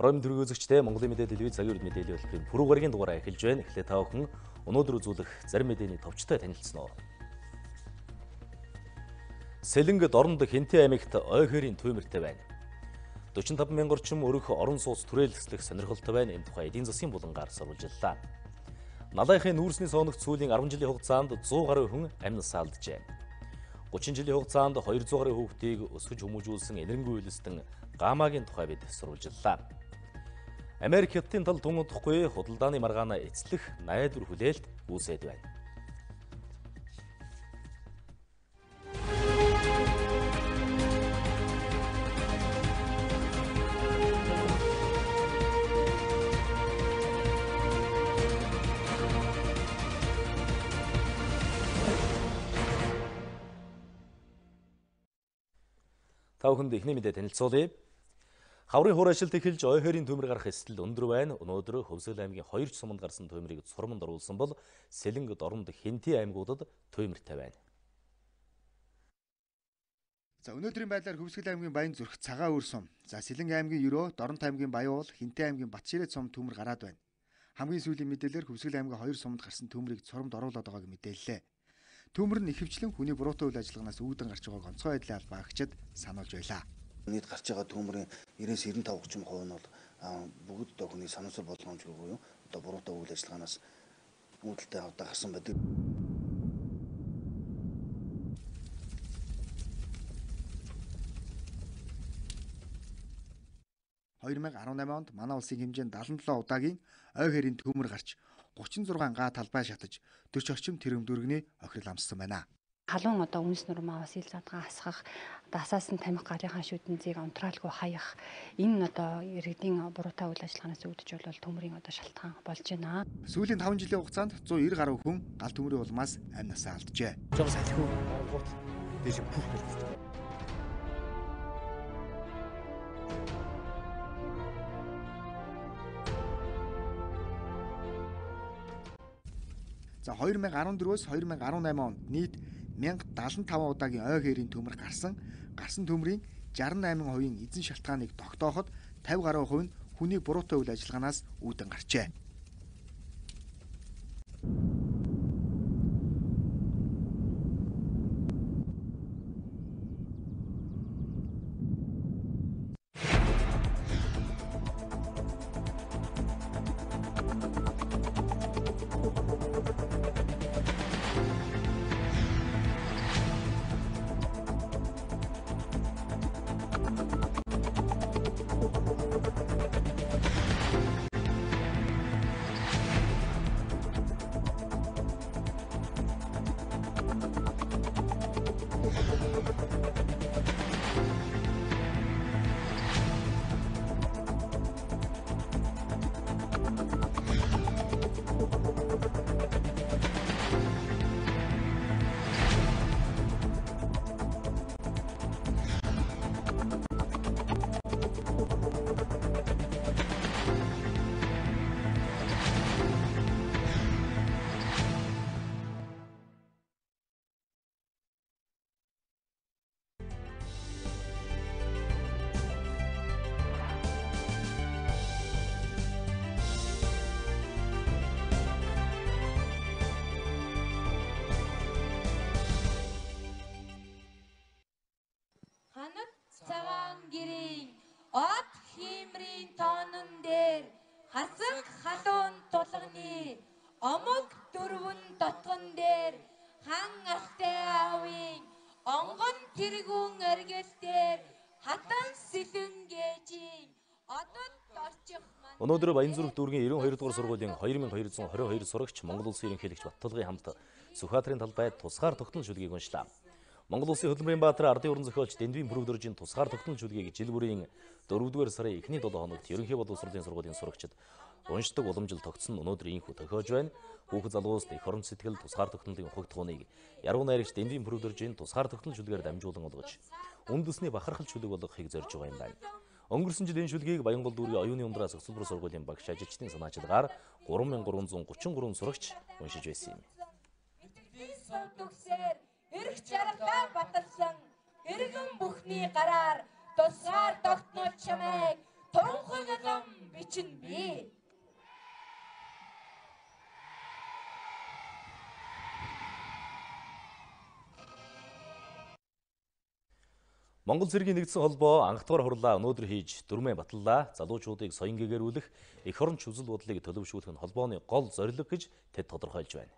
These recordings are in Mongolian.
Орон төрөг үзэгчтэй Монголын мэдээ телевиз цагийн хүрд мэдээллийн хөтөлбөрийн пүрэв гарагийн дугаараа эхэлж байна. Эхлээд та бүхэн өнөөдөр үзүүлэх зарим мэдээний товчтой танилцсан уу? Сэлэнгэд оронд Хинтээ аймагт ой хэрийн түймэртэй байна. 45 мянган орчим өрөх орон сууц түрээлслэх сонирхолтой байна. Энэ тухай эдийн засгийн булангаар сурвалжиллаа. Налайхын нүүрсний сооногт сүүлийн 10 жилийн хугацаанд 100 гаруй хүн амьнасаа алджээ. 30 жилийн хугацаанд 200 гаруй хүүхдийг өсгөж хүмүүжүүлсэн энэрэнгүй үйлстэн гамаагийн тухай бид сурвалжиллаа. Америк хятадын тал тунгадахгүй худалдааны маргаанаа эцлэх найдвар хүлээлт үүсээд байна. Та бүхэнд эхний мэдээ танилцуулъя. Хаврын хуур ажилд эхэлж ой хэрийн төмөр гарах эсэл өндөр байна. Өнөөдөр Хөвсгөл аймгийн 2 суманд гарсан төмрийг цурманд оруулсан бол Сэлэнгэд оронд Хинтээ аймагуудад төмөртэй байна. За өнөөдрийн байдлаар Хөвсгөл аймгийн Баян зүрх Цагаан өр сум, за Сэлэнгэ аймгийн Ерөө, Доронт аймгийн Баяуул, Хинтээ аймгийн Батширээ сум төмөр гараад байна. Хамгийн сүүлийн мэдээлэлээр Хөвсгөл аймгийн 2 суманд гарсан төмрийг цурамд оруулаад байгааг мэдээллээ. Төмөр нь ихэвчлэн хүний буруутай үйл ажиллагаанаас үүдэн гарч байгааг онцгой байдлын албаагчид сануулж байлаа. Нийт гарч байгаа төмөрийн 90-95% нь бол бүгд одоо хүний санамсар болгоомжгүй буюу одоо буруутай үйл ажиллагаанаас үүдэлтэй одоо гарсан байдаг. (2018) онд манай улсын хэмжээнд 77 удаагийн ой хэрийн төмөр гарч 36 га талбай шатаж 40 орчим тэрэм дүргний охирол амссан байна. Халуун одоо үнс нурмаа бас ил задгаа асгах, дасаас нь тамхи гарынхаа шүтэнцийг онтраалгүй хаях. Энэ одоо иргэдийн буруутай үйл ажиллагаанаас үүдэж бол төмөрийн одоо шалтгаан болж байна. Сүүлийн 5 жилийн хугацаанд 190 гаруй хүн гал төмрийн улмаас амьнасаа алджээ. За 2014-өөс 2018 онд нийт 1075 удаагийн ой хэрийн төмөр гарсан төмрийн 68% эзэн шалтгааныг тогтооход 50 гаруй хувь нь хүний буруутай үйл ажиллагаанаас үүдэн гарчээ. От хиймрийн тоонон дээр хасаг халуун тулганы омог дөрвөн дотгон дээр хан алтай аавын онгон тэргүүн эргэлтээр хатан сэлэн гээжийн одод орчих маань. Өнөөдөр Баян зүрх дүүргийн 92 дугаар сургуулийн 2222 сурагч Монгол улсын ерөнхийлөгч Баттулгын хамт Сүхбаатарын талбайд тусгаар тогтнол шүлгийг уншлаа. Монгол улсын хөтөлбөрийн баатар ардын уран зохиолч Дэндвийн пүрэв дөржийн тусгаар тогтнол шүлгийг жил бүрийн 4-р сарын эхний 7 хоногт ерөнхий боловсролын сургуулийн сурагчид уншдаг уламжил тогтсон өнөөдөр инхүү тохиож байна. Хүүхэд залуус их орон сэтгэл тусгаар тогтнолын ухагтхууныг яруу найрагч Дэндвийн пүрэв дөржийн тусгаар тогтнол шүлгээр дамжуулан олгож үндэсний бахархал шүлэг болгохыг зорж байгаа юм байна. Өнгөрсөн жил энэ шүлгийг Баянгол дүүргийн оюуны ундраас хөтөлбөр сургуулийн багш ажилчдын санаачилгаар 3333 сурагч уншиж байсан юм. Эрх чаргалтай баталсан эргэн бүхний гараар тусгаар тогтнол чамайг тунхаг лам бичин бий. Монгол Цагийн нэгдсэн холбоо анх дугаар хурлаа өнөөдөр хийж дүрмээ баталлаа. Залуучуудыг соён гэгэрүүлэх, эх орон чөсөл бодлыг төлөвшүүлэх нь холбооны гол зорилго гэж тэд тодорхойлж байна.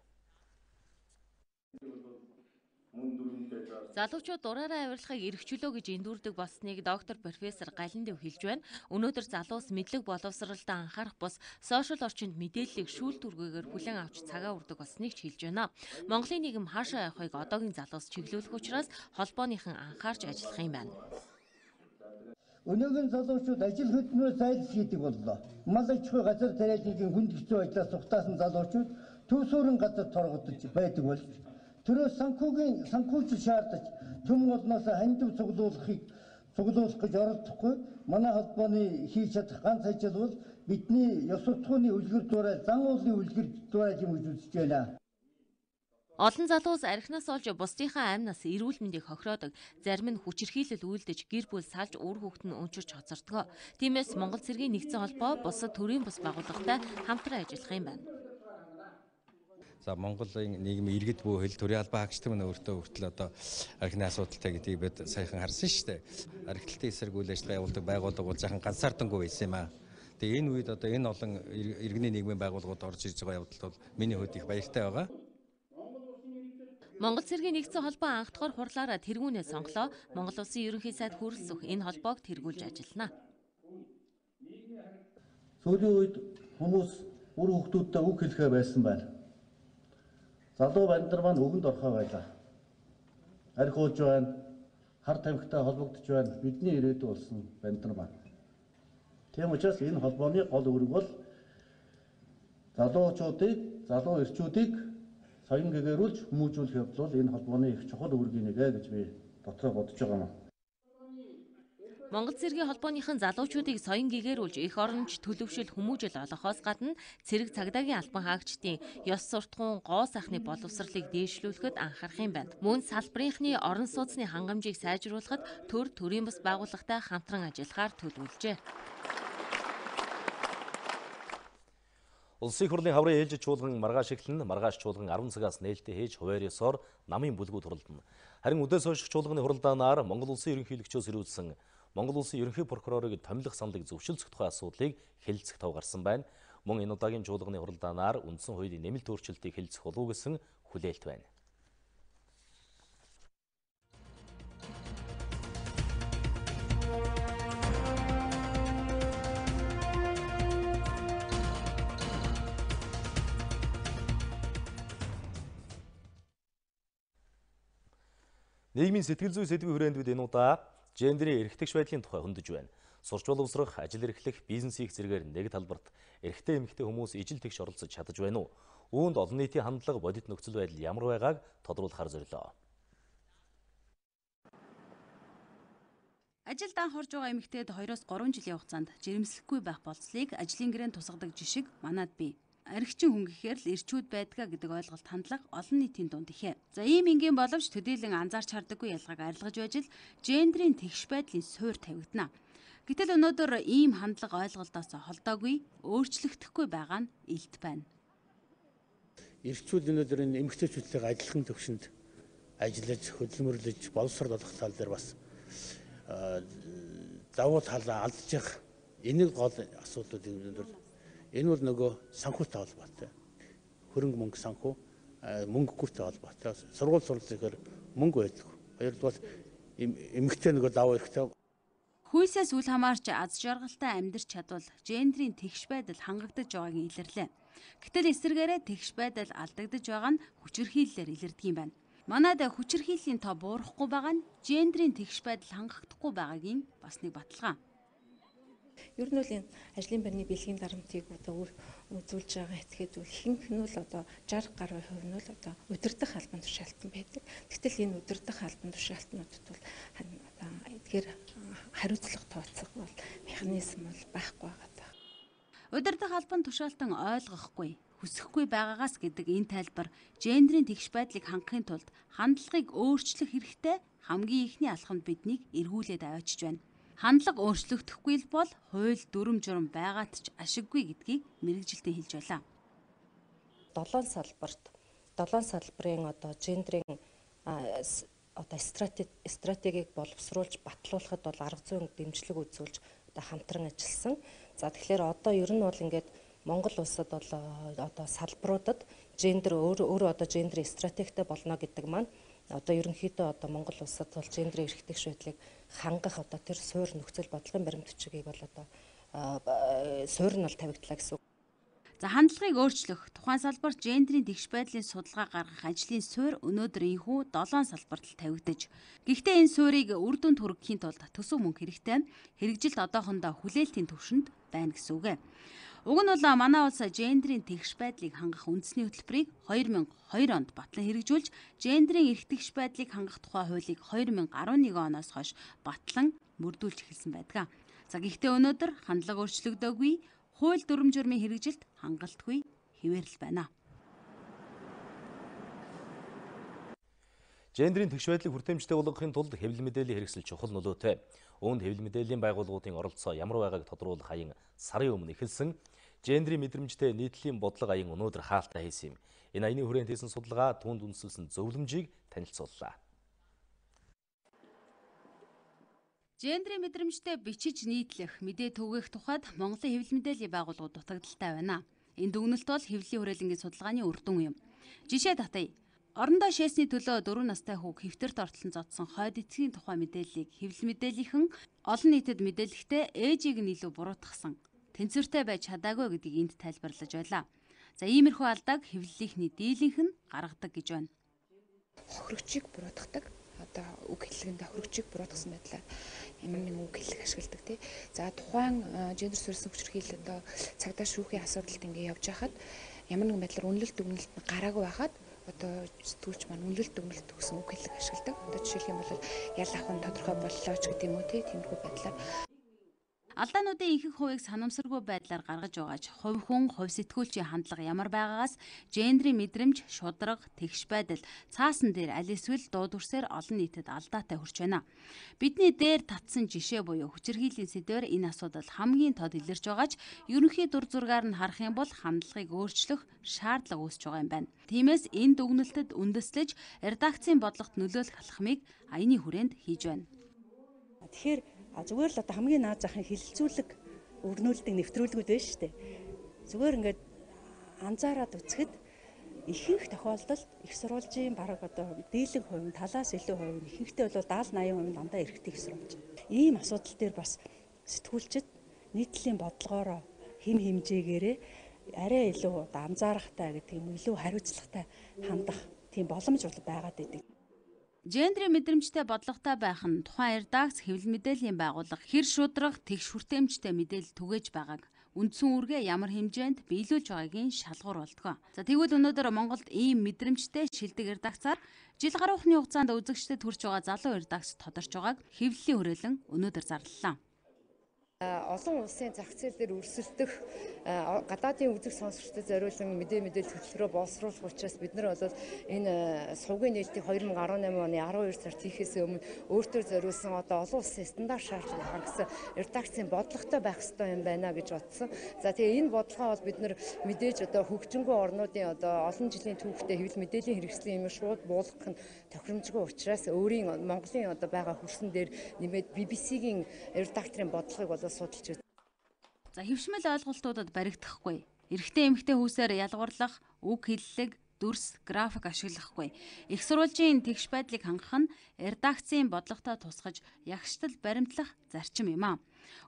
Залуучууд дураараа авирлахыг эрхчлөө гэж эндүрдэг болсныг доктор профессор Галиндэв хэлж байна. Өнөөдөр залуус мэдлэг боловсролтой анхаарах бус сошиал орчинд мэдээллийг шүүлтүргээр хүлээн авч цагаа үрдэг болсныг ч хэлж байна. Монголын нийгэм хаашаа явахыг одоогийн залуус чиглүүлэх учраас холбооныхан анхаарч ажиллах юм байна. Өнөөгийн залуучууд ажил хөдөлмөрөөр зайлс хийдэг боллоо. Мал аж ахуй газар тариаллын хүнд хэцүү ажлаас ухтаасан залуучууд төв суурин газар торгодож байдаг болж төрөөс санхүүж шаардаж төм олноос хандив цуглуулах гэж оролдохгүй. Манай холбооны хийж чадах ганц ажил бол бидний ёс суртахууны үлгэр дуурайл, зан уулын үлгэр дуурайл юм гэж үзэж байна. Олон залуус архинаас олж бусдынхаа аймнаас эрүүл мэндийг хохироодог, зарим нь хүчирхийлэл үйлдэж гэр бүл салж үр хүүхэд нь өнчирч хоцордог. Тиймээс Монгол Цагийн нэгдсэн холбоо бусад төрийн бус байгууллагатай хамтран ажиллах юм байна. За Монголын нийгмийн иргэд буй хэл төрийн албан хаагчдаг мөн өөртөө хүртэл одоо архины асуудалтай гэдгийг бид саяхан харсан шүү дээ. Архитектийн эсрэг үйл ажиллагаа явуулдаг байгууллага бол жаахан ганцаардангуй байсан юм аа. Тэгээ энэ үед одоо энэ олон иргэний нийгмийн байгууллагууд орж ирж байгаа явдал бол миний хувьд их баяртай байгаа. Монгол Цагийн нэгдсэн холбоо анх дахь хурлаараа тэргүүнээ сонглоо. Монгол Улсын ерөнхий сайд хүрэлцэх энэ холбоог тэргүүлж ажиллана. Сүүлийн үед хүмүүс үр хүүхдүүдтэй үг хэлэхээ байсан байна. Залуу бандар маань өгөнд орхоо байлаа. Арх ууж байна, хар тамхитай холбогдож байна. Бидний ирээдүй болсон бандар маань. Тийм учраас энэ холбооны гол үүрэг бол залуу эрчүүдийг соён гэгэрүүлж хүмүүжүүлэх явдал бол энэ холбооны их чухал үүргийн нэг гэж би дотроо бодож байгаа юм. Монгол Цагийн холбооныхан залуучуудыг соён гэгэрүүлж эх оронч төлөвшил хүмүүжил олгохоос гадна цэрэг цагдаагийн албан хаагчдын ёс суртахуун гоо сайхны боловсролыг дээшлүүлэхэд анхаарах юм байна. Мөн салбарынхны орон сууцны хангамжийг сайжруулахад төрийн бас байгууллагатай хамтран ажиллахаар төлөвлөжээ. Улсын их хурлын хаврын ээлжид чуулган маргааш эхлэн маргааш чуулган 10 цагаас нээлттэй хийж хуваар ёсоор намын бүлгүүд хурлдана. Харин үдээс хойш чуулганы хуралдаанаар Монгол улсын ерөнхийлөгчөөс ирүүлсэн Монгол улсын ерөнхий прокурорыг томилох саналыг зөвшөөрөх тухай асуудлыг хэлэлцэх тав гарсан байна. Мөн энэ удаагийн чуулганы хуралдаанаар үндсэн хуулийн нэмэлт өөрчлөлтийг хэлэлцэх болов уу гэсэн хүлээлт байна. Нийгмийн сэтгэл зүй сэдвийн хүрээнд бид энэ удаа гендерийн эрхтэгч байдлын тухай хөндөж байна. Сурч боловсрох, ажил эрхлэх, бизнес хийх зэргээр нэг талбарт эрхтэй эмэгтэй хүмүүс ижил тэгш оролцож чадаж байна уу? Үүнд олон нийтийн хандлага, бодит нөхцөл байдал ямар байгааг тодруулахар зорилоо. Ажилд анх орж байгаа эмэгтэйд 2-3 жилийн хугацаанд жирэмслэхгүй байх болцлыг ажлын гэрээнд тусгадаг жишг манад бий. Архичин хүн гэхээр л эрчүүд байдгаа гэдэг ойлголт хандлага олон нийтийн дунд ихэ. За ийм ингийн боловч төдийлөн анзаарч хардаггүй ялгааг арилгаж байж л гендерийн тэгш байдлын суурь тавигдана. Гэтэл өнөөдөр ийм хандлага ойлголтоос холдоогүй, өөрчлөгдөхгүй байгаа нь илт байна. Эрчүүд өнөөдөр энэ эмэгтэйчүүдтэй ажиллахын төвшөнд ажиллаж, хөдөлмөрлөж, боловсрол олох тал дээр бас давуу талаа алдчих. Энийг гол асуудлууд өнөөдөр энэ бол нөгөө санхүүтэй холбоотой. Хөрөнгө мөнгө санхүү, мөнгөгүйтэй холбоотой. Сургууль сурлахаар мөнгө байдаг. Хоёрдугаар эмэгтэй нөгөө даваа эрхтэй. Хүйсээс үл хамаарч аз жаргалтай амьдрч чадвал гендерийн тэгш байдал хангагдаж байгааг илэрлээ. Гэтэл эсвэргээрээ тэгш байдал алдагдаж байгаа нь хүчирхийллээр илэрдэг юм байна. Манайд хүчирхийллийн тоо буурахгүй байгаа нь гендерийн тэгш байдал хангахдахгүй байгаагийн бас нэг баталгаа. Ер нь бол энэ ажлын байрны бэлгийн дарамтыг одоо үзүүлж байгаа этгээд ихэнх нь бол одоо 60 гаруй хувь нь бол одоо удирдах албан тушаалтан байдаг. Гэтэл энэ удирдах албан тушаалтнуудад бол эдгээр хариуцлага тооцох бол механизм бол байхгүй байгаа. Удирдах албан тушаалтан ойлгохгүй, хүсэхгүй байгаагаас гэдэг энэ тайлбар гендерийн тэгш байдлыг хангахын тулд хандлагыг өөрчлөх хэрэгтэй хамгийн ихний алхамд биднийг эргүүлээд аваачиж байна. Хандлага өөрчлөгдөхгүй л бол хууль дүрм журм байгаад ч ашиггүй гэдгийг мэргэжилтэн хэлж байлаа. 7 салбарын одоо гендрийн одоо стратегийг боловсруулж батлуулахад бол арга зүйн дэмжлэг үзүүлж одоо хамтран ажилласан. За тэгэхээр одоо ер нь бол ингээд Монгол улсад бол одоо салбаруудад гендер өөрөө одоо гендрийн стратегтэй болно гэдэг маань одоо ерөнхийдөө одоо Монгол улсад бол гендрийн эрхтгч байдлыг хангах одоо тэр суурь нөхцөл бодлогын баримт бичгийг бол одоо суурь нь бол тавигдлаа гэсэн. За хандлагыг өөрчлөх, тухайн салбарт гендрийн тэгш байдлын судалгаа гаргах ажлын суурь өнөөдөр энэхүү 7 салбарт тавигдаж. Гэхдээ энэ суурийг үр дүнд хүргэхийн тулд төсөв мөнгө хэрэгтэй. Хэрэгжилт одоохондоо хүлээлтийн түвшинд байна гэсэн үг. Уг нь бол манай улс гендрийн тэгш байдлыг хангах үндэсний хөтөлбөрийг 2002 онд батлан хэрэгжүүлж, гендрийн эрх тэгш байдлыг хангах тухай хуулийг 2011 оноос хойш батлан мөрдүүлж эхэлсэн байдаг. За гэхдээ өнөөдөр хандлага өөрчлөгдөөгүй, хууль дүрм журмын хэрэгжилт хангалтгүй хэвээрэл байна. Гендрийн тэгш байдлыг хүртээмжтэй болгохын тулд хэвлэл мэдээллийн хэрэгсэл чухал нөлөөтэй. Үүнд хэвлэл мэдээллийн байгууллагуудын оролцоо ямар байгааг тодруулах аян сарын өмнө эхэлсэн. Гендрийн мэдрэмжтэй нийтлэлийн бодлого аян өнөөдөр хаалтаа хийсэн юм. Энэ аяны хүрээнд хийсэн судалгаа түүнд үндэслэсэн зөвлөмжийг танилцууллаа. Гендрийн мэдрэмжтэй бичиж нийтлэх, мэдээ түгээх тухайд Монголын хэвлэл мэдээллийн байгууллагууд дутагдaltaй байна. Энэ дүгнэлт бол хэвлэлийн хүрээлэнгийн судалгааны үр дүн юм. Жишээ татъя. Орондоо шээсний төлөө 4 настай хүүг хэвтэрт ортолон зодсон хойд эцгийн тухай мэдээллийг хэвлэл мэдээллийнхэн олон нийтэд мэдээлэхдээ ээжийг нь илүү буруутгасан, тэнцвэртэй байж чадаагүй гэдгийг энд тайлбарлаж байлаа. За иймэрхүү алдааг хэвлэлийнхний дийлэнх нь гаргадаг гэж байна. Хохирогчийг буруутгадаг, одоо үг хэллэгэнд хохирогчийг буруутгасан байдлаар ямар нэгэн үг хэллэг ашигладаг тий. За тухайн гендер суурьсан хүчирхийлэл одоо цагдаа шүүхийн асуудалд ингэ явж хахад ямар нэгэн байдлаар үнэлэлт дүгнэлт нь гараагүй байхад одоо сэтгүүлч маань үнэлэлт дүгнэлт өгсөн үг хэллэг ашигладаг. Одоо жишээлх юм бол ял ахын тодорхой боллоо ч гэдэг юм уу тий. Тиймэрхүү байдлаар алдаануудын ихэнх хувийг санамсаргүй байдлаар гаргаж байгаач хувь хүн, хувь сэтгүүлчийн хандлага ямар байгаагаас гендрийн мэдрэмж, шударга, тэгш байдал цаасан дээр аль эсвэл дуу дүрсээр олон нийтэд алдаатай хүрч байна. Бидний дээр татсан жишээ буюу хүчирхийллийн сэдвээр энэ асуудал хамгийн тод илэрч байгаач ерөнхий дур зургаар нь харах юм бол хандлагыг өөрчлөх шаардлага үүсэж байгаа юм байна. Тиймээс энэ дүгнэлтэд үндэслэж редакцийн бодлогот нөлөөлөх алхмыг аяны хүрээнд хийж байна. Тэгэхээр зүгээр л одоо хамгийн наад захын хилэлцүүлэг өрнүүлдэг нэвтрүүлгүүд байна шүү дээ. Зүгээр ингээд анзаараад үзэхэд ихэнх тохиолдолд их сурвалжийн бараг одоо дийлэнх хувь нь талаас илүү хувь нь ихэнхдээ бол 70-80% дандаа эрхтэй их сурвалж. Ийм асуудал дээр бас сэтгүүлчид нийтлэлийн бодлогоороо хэм хэмжээгээрээ арай илүү одоо анзаарахтай гэдэг юм илүү хариуцлагатай хандах тийм боломж бол байгаад байдаг. Гендрийн мэдрэмжтэй бодлоготой байх нь тухайн редакц хэвлэл мэдээллийн байгууллага хэр шударга тэгш хүртээмжтэй мэдээлэл түгээж байгааг үндсэн үүргээ ямар хэмжээнд биелүүлж байгаагийн шалгуур болдгоо. За тэгвэл өнөөдөр Монголд ийм мэдрэмжтэй шилдэг редакцаар жил гаруйхны хугацаанд үзэгчдэд хүрч байгаа залуу редакц тодорч байгааг хэвлэлийн хүрээлэн өнөөдөр зарлалаа. Олон улсын зах зээл дээр өрсөлдөх гадаадын үзэг сонсогчдод зориулсан мэдээлэл хөтөлбөрөөр боловсруулах учраас бид нар бол энэ сувгийн нээлтийг 2018 оны 12 сард хийхээс өмнө өөртөө зориулсан одоо олон улсын стандарт шаардлагыг хангасан редакцийн бодлоготой байх ёстой юм байна гэж бодсон. За тэгээ энэ бодлогоо бол бид нар мэдээж одоо хөгжингөө орнуудын одоо олон жилийн түүхтэй хэвлэл мэдээллийн хэрэгслийн юм шууд буулгах нь тохиромжгүй учраас өөрийн Монголын одоо байгаа хөрсөн дээр нэмээд BBC-гийн редакторын бодлогыг бол судалж байна. За хэвшмэл ойлголтуудад баригдахгүй. Эрэгтэй эмэгтэй хүүсээр ялгуурлах, үг хэллэг, дүрс, график ашиглахгүй. Их сурвалжийн тэгш байдлыг хангах нь редакцийн бодлоготой тусгаж ягштал баримтлах зарчим юм а.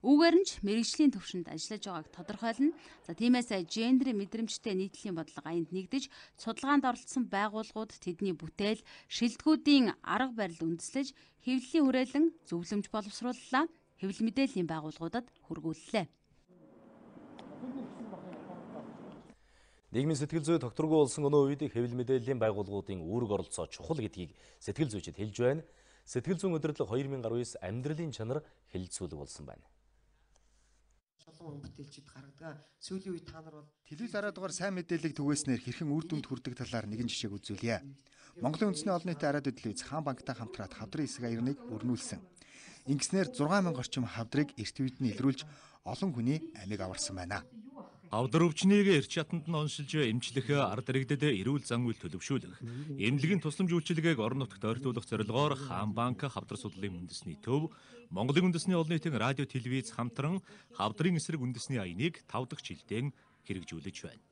Үүгээр нь ч мэргэжлийн төвшөнд ажиллаж байгааг тодорхойлно. За тиймээс гендрийн мэдрэмжтэй нийтлэлийн бодлого аянд нэгдэж судалгаанд оролцсон байгууллагууд тэдний бүтээл, шилдэгүүдийн арга барил үндэслэж хэвлэлийн хүрээлэн зөвлөмж боловсрууллаа. Хэвлэл мэдээллийн байгууллагуудад хүргүүллээ. Нийгмийн сэтгэл зүй тогтворгүй болсон өнөө үед хэвлэл мэдээллийн байгууллагуудын үүрэг оролцоо чухал гэдгийг сэтгэл зүйчид хэлж байна. Сэтгэл зүйн удирдлага 2019 амьдралын чанар хэлэлцүүлэг болсон байна. Олон бүтээлчид гаргадаг. Сүүлийн үед та нар бол Телевиз араадгаар сайн мэдээллийг түгээснээр хэрхэн үр дүнд хүрдэг талаар нэгэн жишээг үзүүлье. Монголын үндэсний олон нийтийн араад хөтөлбөрийн Цагаан банктай хамтраад хавдрын хэсэг аярныг өрнүүлсэн. Ингэснээр 6000 орчим хавдрыг эрт үед нь илрүүлж олон хүний амийг аварсан байна. Хавдар өвчнийг эрт шатанд нь оншилж эмчлэх, ард иргэдэд эрүүл зан үйл төлөвшүүлэх, эмнэлгийн тусламж үйлчилгээг орон нутагт ойртуулах зорилгоор Хаан банк, Хавдар судлалын үндэсний төв, Монголын үндэсний олон нийтийн радио телевиз хамтран хавдрын эсрэг үндэсний аяныг 5 дахь жилдээ хэрэгжүүлж байна.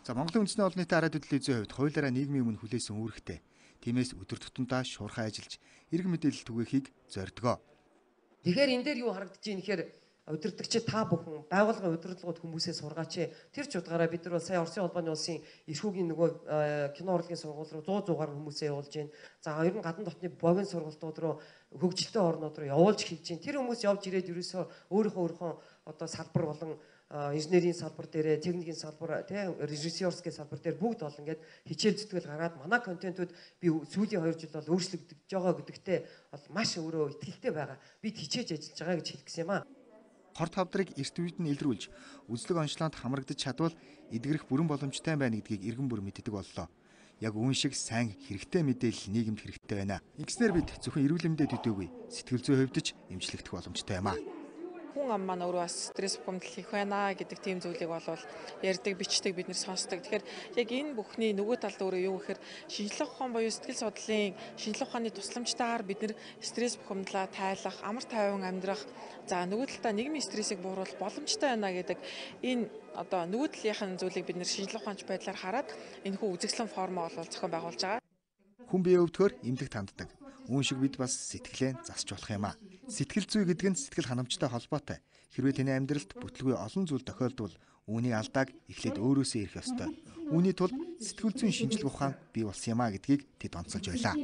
За Монголын үндэсний олон нийтийн радио телевизийн хувьд хуулиараа нийгмийн өмнө хүлээсэн үүрэгтэй. Тиймээс өдөр тутамдаа шуурхай ажиллаж эрг мэдээлэл түгээхийг зордгоо. Тэгэхээр энэ дээр юу харагдаж байна гэхээр удирдагчид та бүхэн байгууллагын удирдлагууд хүмүүсээ сургаач. Тэр ч удаараа бид нар бол сая Оросын холбооны улсын эрхүүгийн нөгөө кино урлагийн сургууль руу 100 хүмүүсээ явуулж байна. За ер нь гадна дотны богино сургалтууд руу хөгжилтэй орнууд руу явуулж хийж байна. Тэр хүмүүс явж ирээд ерөөсөө өөрийнхөө одоо салбар болон инженерийн салбар дээр, техникийн салбар, режиссерские салбар дээр бүгд бол ингээд хичээл зүтгэл гаргаад манай контентууд би сүүлийн 2 жил бол өөрчлөгдөж байгаа гэдэгтээ бол маш өөрөө итгэлтэй байгаа. Бид хичээж ажиллаж байгаа гэж хэлэх юм аа. Хорт хавдрыг эрт үед нь илрүүлж үзлэг онцлоонд хамрагдаж чадвал эдгэрэх бүрэн боломжтой байна гэдгийг иргэн бүр мэддэг боллоо. Яг үүн шиг сайн хэрэгтэй мэдээлэл нийгэмд хэрэгтэй байна. Ингэснээр бид зөвхөн эрүүл мэндэд төдөөгүй сэтгэл зүйн хувьд ч эмчлэгдэх боломжтой юм аа. Хүн ам маань өөрөө бас стресс бухимдал хийх байна гэдэг тийм зүйлийг болвол ярьдаг, бичдэг, бид нэр сонсдог. Тэгэхээр яг энэ бүхний нөгөө талд өөрөө юу гэхээр шинжлэх ухаан буюу сэтгэл судлалын шинжлэх ухааны тусламжтайгаар бид нэр стресс бухимдлаа тайлах, амар тайван амьдрах, за нөгөө талдаа нийгмийн стрессийг бууруулах боломжтой байна гэдэг энэ одоо нөгөө талынхын зүйлийг бид нэр шинжлэх ухаанч байдлаар хараад энэ хүү үзэсгэлэн форм олвол зохион байгуулж байгаа. Хүн биеэ өвдөхөөр эмнэлэгт ханддаг. Үүн шиг бид бас сэтгэлээ засч болох юм аа. Сэтгэл зүй гэдэг нь сэтгэл ханамжтай холбоотой. Хэрвээ таны амьдралд бүтлгүй олон зүйл тохиолдвол үүний алдааг эхлээд өөрөөсөө ирэх ёстой. Үүний тулд сэтгэл зүйн шинжилгээ ухаан бий болсон юм аа гэдгийг тэд онцолж байлаа.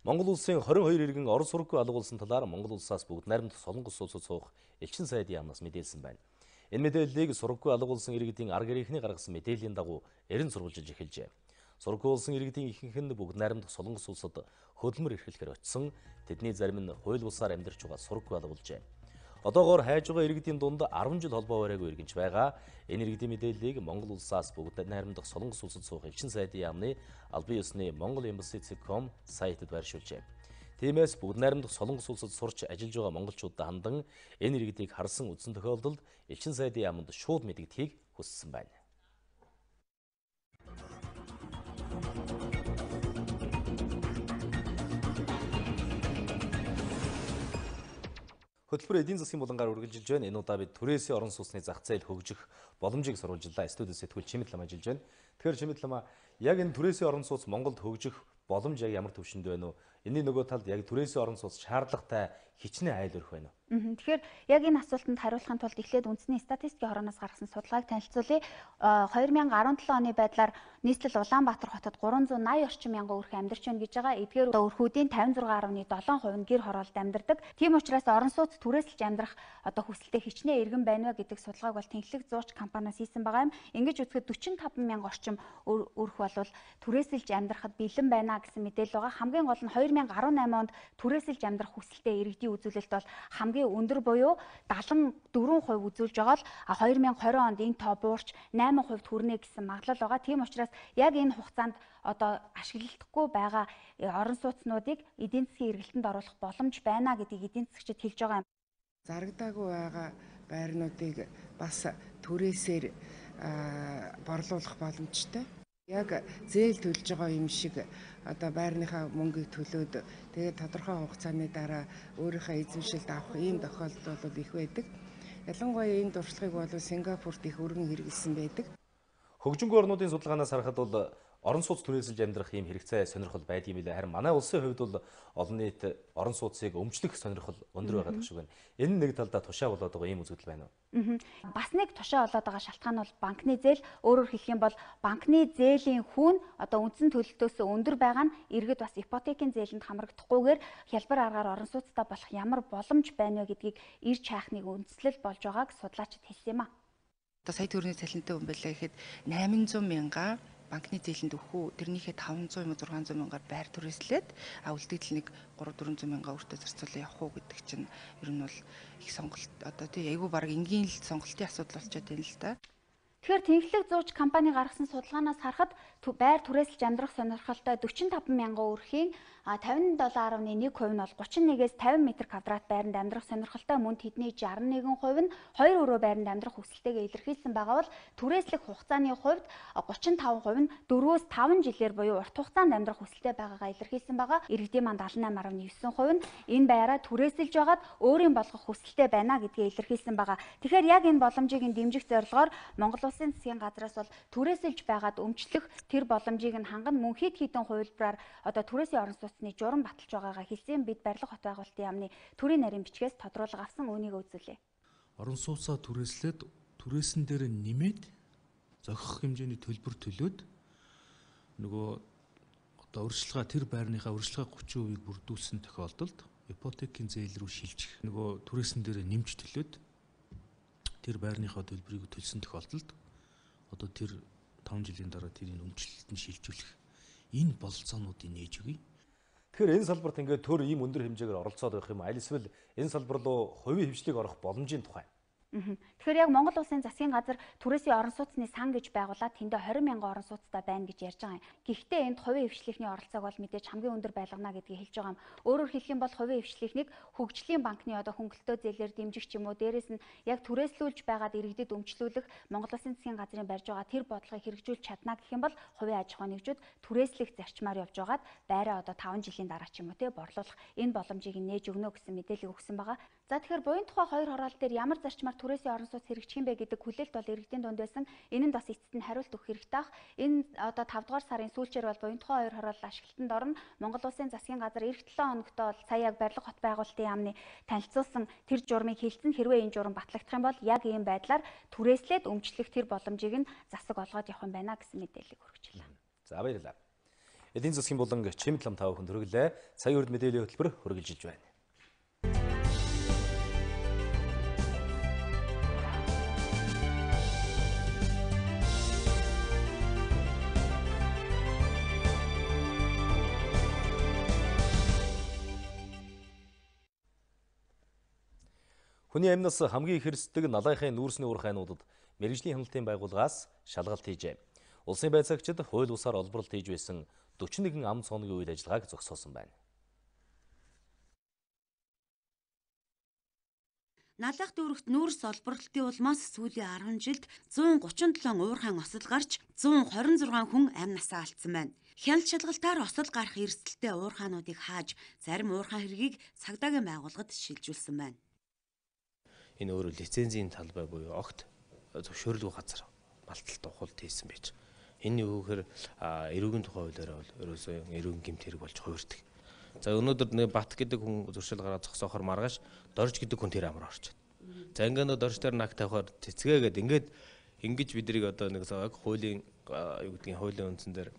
Монгол улсын 22 иргэн орон сургаггүй алга болсон талаар Монгол улсаас бүгд найрамдах Солонгос улсад суух элчин сайдын яамнаас мэдээлсэн байна. Энэ мэдээллийг сургаггүй алга болсон иргэдийн арга иргэний гаргасан мэдээллийн дагуу эрен сурвалжилж эхэлжээ. Сургаггүй болсон иргэдийн ихэнх нь бүгд найрамдах Солонгос улсад хөтөлбөр эрхлэхээр очсон. Тэдний зарим нь хууль бусаар амьдарч байгаа сургаггүй алга болжээ. Одоогоор хайж байгаа иргэдийн дунд 10 жил холбоо бариагүй иргэнч байгаа. Энэ иргэдийн мэдээллийг Монгол улсаас бүгд найрамдах Солонгос улсад суух элчин сайдын яамны албан ёсны Mongolian.com сайтад байршуулжээ. Тиймээс бүгд найрамдах Солонгос улсад сурч ажиллаж байгаа монголчуудад хандан энэ иргэдийг харсан үдсэн тохиолдолд элчин сайдын яамд шууд мэдэгдэхийг хүссэн байна. Хөтөлбөр эдийн засгийн булангаар үргэлжилж байна. Энэ удаа бид түрээсийн орон сууцны зах зээл хөгжих боломжийг сурвалжлаа. Студиэд сэтгүүл Чимэт лам ажиллаж байна. Тэгэхээр Чимэт лам яг энэ түрээсийн орон сууц Монголд хөгжих боломж яг ямар төвшөнд байна вэ? Энийн нөгөө талд яг түрээсийн орон сууц шаардлагатай хичнээн айл өрх байна уу? Тэгэхээр яг энэ асуултанд хариулахын тулд эхлээд үндэсний статистикийн хорооноос гаргасан судалгааг танилцуулъя. 2017 оны байдлаар нийслэл Улаанбаатар хотод 380 орчим мянган өрх амьдарч байна гэж байгаа. Эдгээр өрхүүдийн 56.7% нь гэр хороолд амьдардаг. Тийм учраас орон сууц түрээсэлж амьдрах хүсэлтэд хичнээн эргэн байна вэ гэдэг судалгааг бол Тэнхлэг зууч компаниас хийсэн байгаа юм. Ингэж үзэхэд 45 мянган орчим өрх болвол түрээсэлж амьдрахад бэлэн байна гэсэн мэдээлэл байгаа. Хамгийн гол нь 2018 онд түрээсэлж амьдрах хүсэлтэд иргэдийн үзүүлэлт бол хамгийн өндөр буюу 74% үзүүлж байгаа л 2020 онд энэ тоо буурч 8% хүрнэ гэсэн магадлал байгаа. Тийм учраас яг энэ хугацаанд ашиглагдахгүй байгаа орон сууцнуудыг эдийн засгийн эргэлтэнд оруулах боломж байна гэдгийг эдийн засгчид хэлж байгаа юм. Зарагдаагүй байгаа байрнуудыг бас түрээсээр борлуулах боломжтой. Яг зээл төлж байгаа юм шиг байрныхаа мөнгийг төлөөд тэгээд тодорхой хугацааны дараа өөрийнхөө эзэмшилд авах ийм тохиолдол их байдаг. Ялангуяа энэ дуршлагыг бол Сингапурт их өргөн хэрэгжилсэн байдаг. Хөгжингүй орнуудын судалгаанаас харахад бол орон сууц түрээсэлж амьдрах ийм хэрэгцээ сонирхол байдаг юм билээ. Харин манай улсын хувьд бол олон нийт орон сууцыг өмчлөх сонирхол өндөр байгаа шиг байна. Энэ нэг талдаа тушаа болоод байгаа ийм үзэгдэл байна уу? Бас нэг тушаа болоод байгаа шалтгаан бол банкны зээл. Өөрөөр хэлэх юм бол банкны зээлийн хүүн үндсэн төлөлтөөс өндөр байгаа нь иргэд бас ипотекийн зээлэнд хамрагдахгүйгээр хялбар аргаар орон сууцтай болох ямар боломж байна вэ гэдгийг ирж хайхныг үндэслэл болж байгааг судлаачид хэлсэн юм а. Сая төгрөгийн цалинтай хүн байлаа гэхэд 800 мянга банкны зээлэнд өгөх, тэрнийхээ 500 юм 600 мянгаар байр түрээслээд үлдэгдэл нэг 300-400 мянга өөртөө зарцуулаад явах уу гэдэг чинь ер нь бол их сонголт айгүй баг энгийн л сонголтын асуудал болчиход байна л да. Тэгэхээр тэнхлэг зууч компани гаргасан судалгаанаас харахад байр түрээсэлж амьдрах сонирхолтой 45 мянган өрхийн 57.1% нь бол 31-ээс 50 м2 байранд амьдрах сонирхолтой, мөн тэдний 61% нь 2 өрөө байранд амьдрах хүсэлтэйгээ илэрхийлсэн байгаа бол түрээслэх хугацааны хувьд 35% нь 4-өөс 5 жилээр буюу урт хугацаанд амьдрах хүсэлтэй байгаагаа илэрхийлсэн байгаа. Иргэдийн манд 78.9% нь энэ байраа түрээсэлж байгаад өөрийн болгох хүсэлтэй байна гэдгээ илэрхийлсэн байгаа. Тэгэхээр яг энэ боломжийг дэмжих зорилгоор Монгол Улсын засгийн газраас бол түрээсэлж байгаад өмчлөх тэр боломжийг нь ханган мөн хэд хэдэн хувилбараар одоо түрээсийн орон сууцны журам баталж байгаагаа хэлсэн. Бид барилга хот байгуулалтын яамны төрийн нарийн бичгээс тодруулга авсан, үүнийг үзүүлье. Орон сууцаа түрээслээд түрээсэн дээр нэмээд зохих хэмжээний төлбөр төлөөд нөгөө одоо урьдчилгаа тэр байрныхаа урьдчилгаа 30%-ийг бүрдүүлсэн тохиолдолд ипотекийн зээл рүү шилжих нөгөө түрээсэн дээр нэмж төлөөд тэр байрныхаа төлбөрийг төлсөн тохиолдолд одоо тэр 5 жилийн дараа тэрийг өмчлөлтөнд шилжүүлэх энэ бололцоонуудыг нээж өгье. Тэгэхээр энэ салбарт ингээд төр ийм өндөр хэмжээгээр оролцоод байх юм аль эсвэл энэ салбар руу хувийн хвшлийг орох боломжийн тухай. Тэгэхээр яг Монгол Улсын засгийн газар түрээсийн орон сууцны сан гэж байгуулад тэндээ 20 мянган орон сууцтай байна гэж ярьж байгаа юм. Гэхдээ энд хувийн хвшлийнхний оролцоог бол мэдээж хамгийн өндөр байлгана гэдгийг хэлж байгаа юм. Өөрөөр хэлэх юм бол хувийн хвшлийнхнийг хөгжлийн банкны одоо хөнгөлөлтөө зээлээр дэмжих ч юм уу, дээрээс нь яг түрээслүүлж байгаад иргэдэд өмчлүүлэх Монгол Улсын засгийн газрын барьж байгаа тэр бодлогыг хэрэгжүүлж чадна гэх юм бол хувийн аж ахуйн нэгжүүд түрээслэх зарчмаар явж байгаад байраа одоо 5 жилийн дараа ч юм уу борлуулах энэ боломжийг нээж өгнө гэсэн мэдээлэл өгсөн байгаа. За тэгэхээр буян тухай хоёр хороолол дээр ямар зарчмаар түрээсийн орон сууц хэрэгжих юм бэ гэдэг хүлээлт бол иргэдийн дунд байсан. Энэ нь бас эцэст нь хариулт өгөх хэрэгтэй бах. Энэ одоо 5 дугаар сарын сүүлчээр бол буян тухай хоёр хороолол ашиглалтанд орно. Монгол Улсын засгийн газар эх 7 хоногт бол сая яг барилга хот байгуулалтын яамны танилцуулсан тэр журмыг хэлсэн. Хэрвээ энэ журам батлагдах юм бол яг ийм байдлаар түрээслээд өмчлөх тэр боломжийг нь засаг олгоод явах юм байна гэсэн мэдээллийг хүргэжлээ. За баярлалаа. Эдийн засгийн болон чимд лам тав хүнд хүргэлээ. Цагийн хүрд мэдээллийн хөтөлбөр хүргэлжилж байна. Хүний амьнаас хамгийн их хэрсдэг налайхын нүүрсний ур хайнуудад мэргэжлийн хяналтын байгууллагаас шалгалт хийжээ. Улсын байцаагчид хууль бусаар олборлолт хийж байсан 41 ам цооногийн үйл ажиллагааг зогсоосон байна. Налайх дүүрэгт нүүрс олборлолтын улмаас сүүлийн 10 жилд 137 уурхайн осол гарч 126 хүн амь насаа алдсан байна. Хяналт шалгалтаар осол гарах эрсдэлтэй уурхаануудыг хааж зарим уурхайн хэргийг цагдаагийн байгууллагад шилжүүлсэн байна. Энэ өөрөө лицензийн талбай буюу огт зөвшөөрлгүй газар малталт ухалт хийсэн байж. Энэ юу гэхээр эрүүгийн тухай хуулиараа бол ерөөсөө эрүүгийн гэмт хэрэг болж хувирдаг. За өнөөдөр нэг бат гэдэг хүн зуршил гараад зогсоохоор маргааш дорж гэдэг хүн тэр амар орчод. За ингээд нөө дорж дээр наг тавихаар цэцгээгээд ингэж бидрийг одоо нэг хуулийн юу гэдгийг хуулийн үндсэн дээр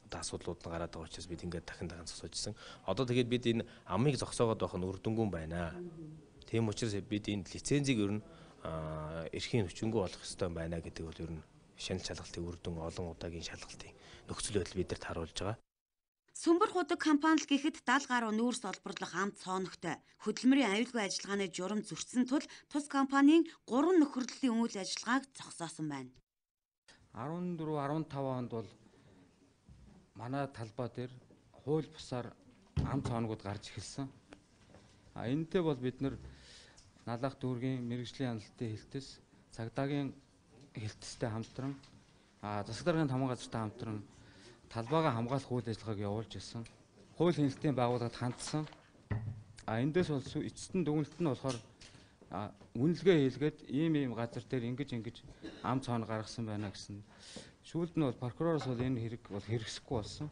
асуудлууд нь гараад байгаа учраас бид ингээд дахин зогсоожсэн. Одоо тэгээд бид энэ амыг зогсоогоод байх нь үр дүнгүй байна. Тийм учраас бид энэ лицензийг ер нь эрхийн хүчингү болох ёстой байна гэдэг бол ер нь шанал шалгалтын үр дүн олон удаагийн шалгалтын нөхцөл байдал бидэрт харуулж байгаа. Сүмбэр худаг компани л гэхэд 70 гаруй нүүрс олборлох ам цооногтой. Хөдөлмөрийн аюулгүй ажиллагааны журам зөрчсөн тул тус компанийн 3 нөхөрлөлийн үйл ажиллагааг зогсоосон байна. 14-15 онд бол манай талбай дээр хууль бусаар ам цооногуд гарч эхэлсэн. Энэтэй бол бид налайх дүүргийн мэргэжлийн хяналтын хэлтэс, цагдаагийн хэлтэстэй хамтран, засаг даргын тамга газартай хамтран талбайгаа хамгаалах үйл ажиллагааг явуулж ирсэн. Хууль хяналтын байгууллагад хандсан. Эндээс бол эцэст нь дүгнэлт нь болохоор үнэлгээ хийлгээд ийм газар дээр ингэж ам цоон гаргасан байна гэсэн. Сүүлд нь бол прокуророос бол энэ хэрэг бол хэрэгсэхгүй болсон.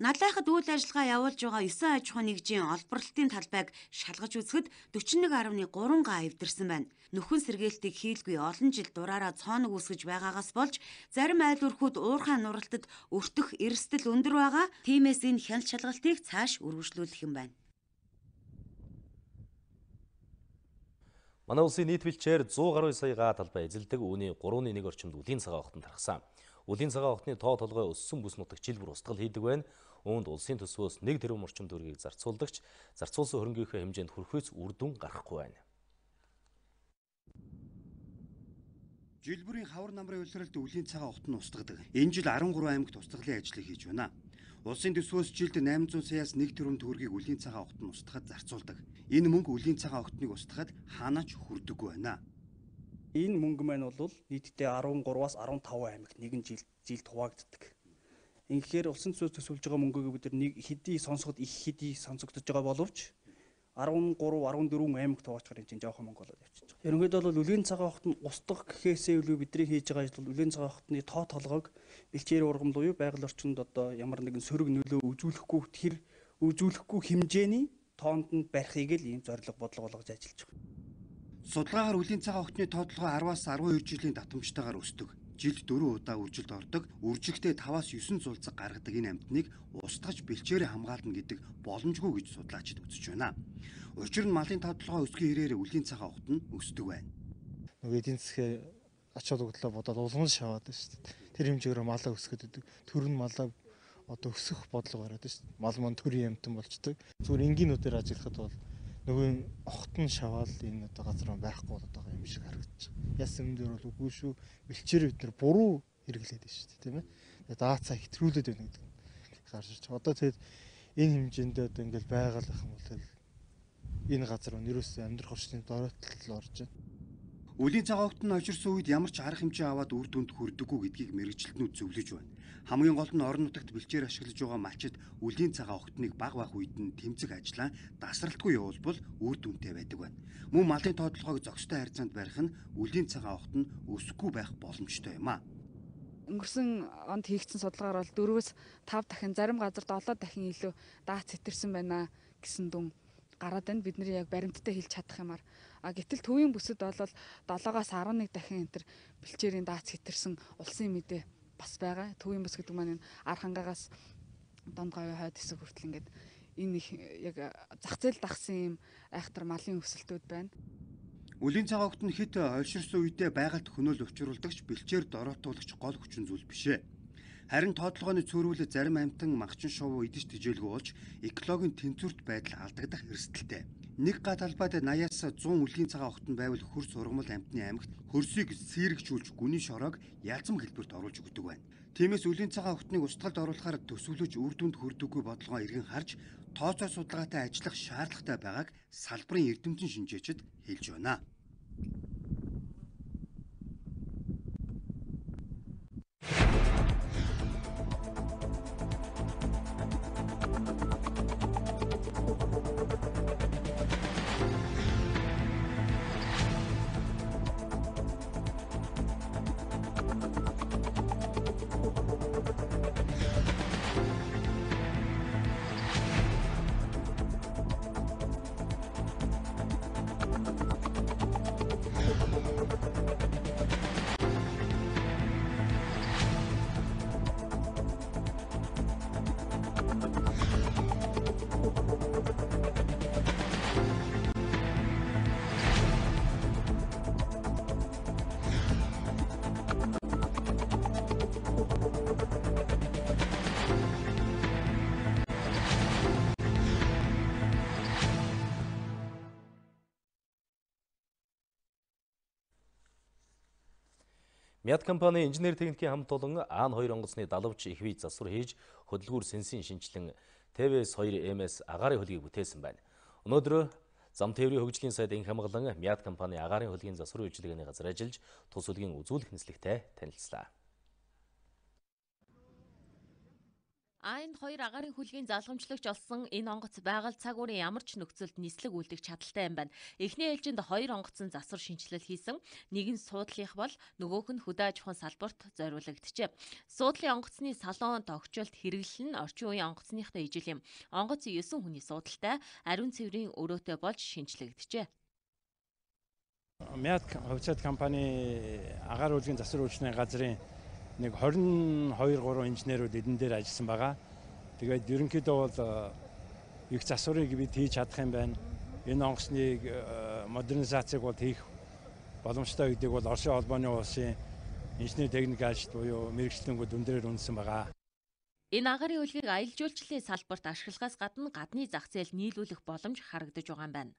Налайхад үйл ажиллагаа явуулж байгаа 9 аж ахуйн нэгжийн олборлолтын талбайг шалгаж үзэхэд 41.3 га эвдэрсэн байна. Нөхөн сэргээлтийг хийлгүй олон жил дураараа цооног үүсгэж байгаагаас болж зарим айл өрхүүд уурхайн нуралтад өртөх эрсдэл өндөр байгаа. Тиймээс энэ хяналт шалгалтыг цааш үргэлжлүүлэх юм байна. Манай улсын нийт бэлчээр 100 гаруй сая га талбай эзэлдэг, үүний 3.1 орчимд үлийн цагаан хотод тархсан. Үлийн цагаан хотны тоо толгой өссөн бүс нутагт жил бүр устгал хийдэг байна. Үүнд улсын төсвөөс 1 тэрбум орчим төгрөгийг зарцуулдагч зарцуулсан хөрөнгөийнхөө хэмжээнд хүрэхүйц үр дүн гарахгүй байна. Жил бүрийн хавар намрын улиралд үлийн цагаан огт нь устгадаг. Энэ жил 13 аймагт устгалын ажлыг хийж байна. Улсын төсвөөс жилд 800 саяас 1 тэрбум төгрөгийг үлийн цагаан огт нь устгахад зарцуулдаг. Энэ мөнгө үлийн цагаан огтныг устгахад хаанаач хүрдэггүй байна. Энэ мөнгө маань бол нийтдээ 13-аас 15 аймагт нэгэн жилд хуваагддаг. Ингэхээр улсын төсвөөс төсвөлж байгаа мөнгөийг бид нэг хэдий сонсоход их хэдий сонсогдож байгаа боловч 13, 14 аймагт хуваачаар энэ жоохон мөнгө болоод явчихж байгаа. Ерөнхийдөө бол үлийн цагаан огт нь устгах гэхээсээ илүү бидний хийж байгаа ажил бол үлийн цагаан огтны тоо толгойг бэлчээр ургам буюу байгаль орчинд одоо ямар нэгэн сөрөг нөлөө үзүүлэхгүй тэр үзүүлэхгүй хэмжээний тоонд нь барихыг л ийм зорилго бодлого болгож ажиллаж байгаа. Судалгаагаар үлийн цагаан огтны тоо толгой 10-аас 12 жилийн давтамжтайгаар өсдөг. Жилд 4 удаа үржилд ордог, үржигтээ 5-аас 9 зулцаг гаргадаг энэ амьтныг устгаж бэлчээрээ хамгаална гэдэг боломжгүй гэж судлаачид үзэж байна. Учир нь малын тоо толгой өсгөн ирээр үлийн цагаан огт нь өсдөг байна. Нөгөө эдийн засгийн ач холбогдлоо бодоод улган шаваад байна шүү дээ. Тэр хэмжээгээр малаа өсгöd идэг. Төр нь малаа одоо өсгөх бодлого бариад байна шүү дээ. Мал маань төрийн амьтан болчтой. Зүгээр энгийнүүдээр ажиллахад бол нөгөө огт нь шаваал энэ одоо газар байхгүй болоод байгаа юм шиг харагдаж байна. Яс юм дээр бол үгүй шүү. Бэлчээр бид нар буруу хэрэглээд байна шүү дээ, тийм ээ. Тэгээ даацаа хэтрүүлээд байна гэдэг нь гарч ирж. Одоо тэгээд энэ хэмжээндээ одоо ингээл байгалах юм бол энэ газар нь ерөөсөө амьдрах орчны дороотол орж байна. Үлийн цагаан огт нь очирсан үед ямар ч арга хэмжээ аваад үр дүнд хүрдэггүй гэдгийг мэрэгчлэтнүүд зөвлөж байна. Хамгийн гол нь орон нутагт бэлчээр ашиглаж байгаа малчид үлийн цагаан огтныг баг үед нь тэмцэх ажлаа дасралтгүй явуулбал үр дүнтэй байдаг байна. Мөн малын тоо толгойг зохистой харьцаанд барих нь үлийн цагаан огт нь өсөхгүй байх боломжтой юм а. Өнгөрсөн онд хийгдсэн судалгаагаар бол 4-өөс 5 дахин зарим газар 7 дахин илүү даац хэтэрсэн байна гэсэн дүн гараад байна. Бид нэр яг баримттай хэлж чадах юмар. Гэтэл төвийн бүсэд бол 7-аас 11 дахин энэ бэлчээрийн даац хэтэрсэн улсын мэдээ бас байгаа. Төвийн бүс гэдэг маань энэ ар хангаагаас донд говийн хойд хэсэг хүртэл ингээд энэ их яг зах зээл дагсан юм айхтар малын өсөлтүүд байна. Үлийн цагаан огт нь хит ойширсан үедээ байгальд хөнөөл учруулдагч бэлчээр дороотуулагч гол хүчин зүйл бишээ. Харин тоо толгойн цөөрүүлээ зарим амьтан магчин шувуу идэж тижээлгүй болж экологийн тэнцвэрт байдал алдагдах эрсдэлтэй. Нэг га талбайд 80-аас 100 үлийн цагаан огт нь байвал хөрс ургамал амьтны аймагт хөрсийг сэргжүүлж гүний шороог ялцам хэлбэрт оруулж өгдөг байна. Тиймээс үлийн цагаан огтныг устгалд оруулахаар төсвөлж үр дүнд хүрдэггүй бодлогоо эргэн харж тооцоо судалгаатай ажиллах шаардлагатай байгааг салбарын эрдэмтэн шинжээчид хэлж байна. МЯД компани инженер техникийн хамт олон АН2 онгоцны далавч их виз засвар хийж хөтөлбөр сэнсийн шинжилэн ТВС2МС агаарын хөлгийг бүтээсэн байна. Өнөөдөр зам тээврийн хөгжлийн сайд инх хамгаалан МЯД компани агаарын хөлгийн засварын үйлчилгээний газар ажиллаж тус хөлгийн үзүүлэх нислэгтэй танилцлаа. АН2 агаарын хөлгийн залгамжлагч олсон энэ онгоц байгаль цаг уурын ямар ч нөхцөлд нислэг үлдэх чадaltaй юм байна. Эхний ээлжинд 2 онгоцон засвар шинжилэл хийсэн. Нэг нь суудлынх бол нөгөөх нь хөдөө аж ахуйн салбарт зориулагдчихэ. Суудлын онгоцны салон тогтчлт хэрэглэл нь орчин үеийн онгоцныхтой ижил юм. Онгоц 9 хүний суудалтай, ариун цэврийн өрөөтэй болж шинжилэгдэжээ. МЯД хувьцаат компани агаар хөлгийн засвар үйлчилгээний газрын нэг 22-3 инженерүүд эдэн дээр ажилласан байгаа. Тэгээд ерөнхийдөө бол их засварыг бид хийж чадах юм байна. Энэ онгоцныг модернизацийг бол хийх боломжтой гэдгийг бол Оросын холбооны улсын инженер техник ажилт буюу мэрэгчлэнгүүд өндрээр үнэлсэн байгаа. Энэ агаарын хөлгийг аялал жуулчлалын салбарт ашиглахаас гадна гадны зах зээл нийлүүлэх боломж харагдаж байгаа юм байна.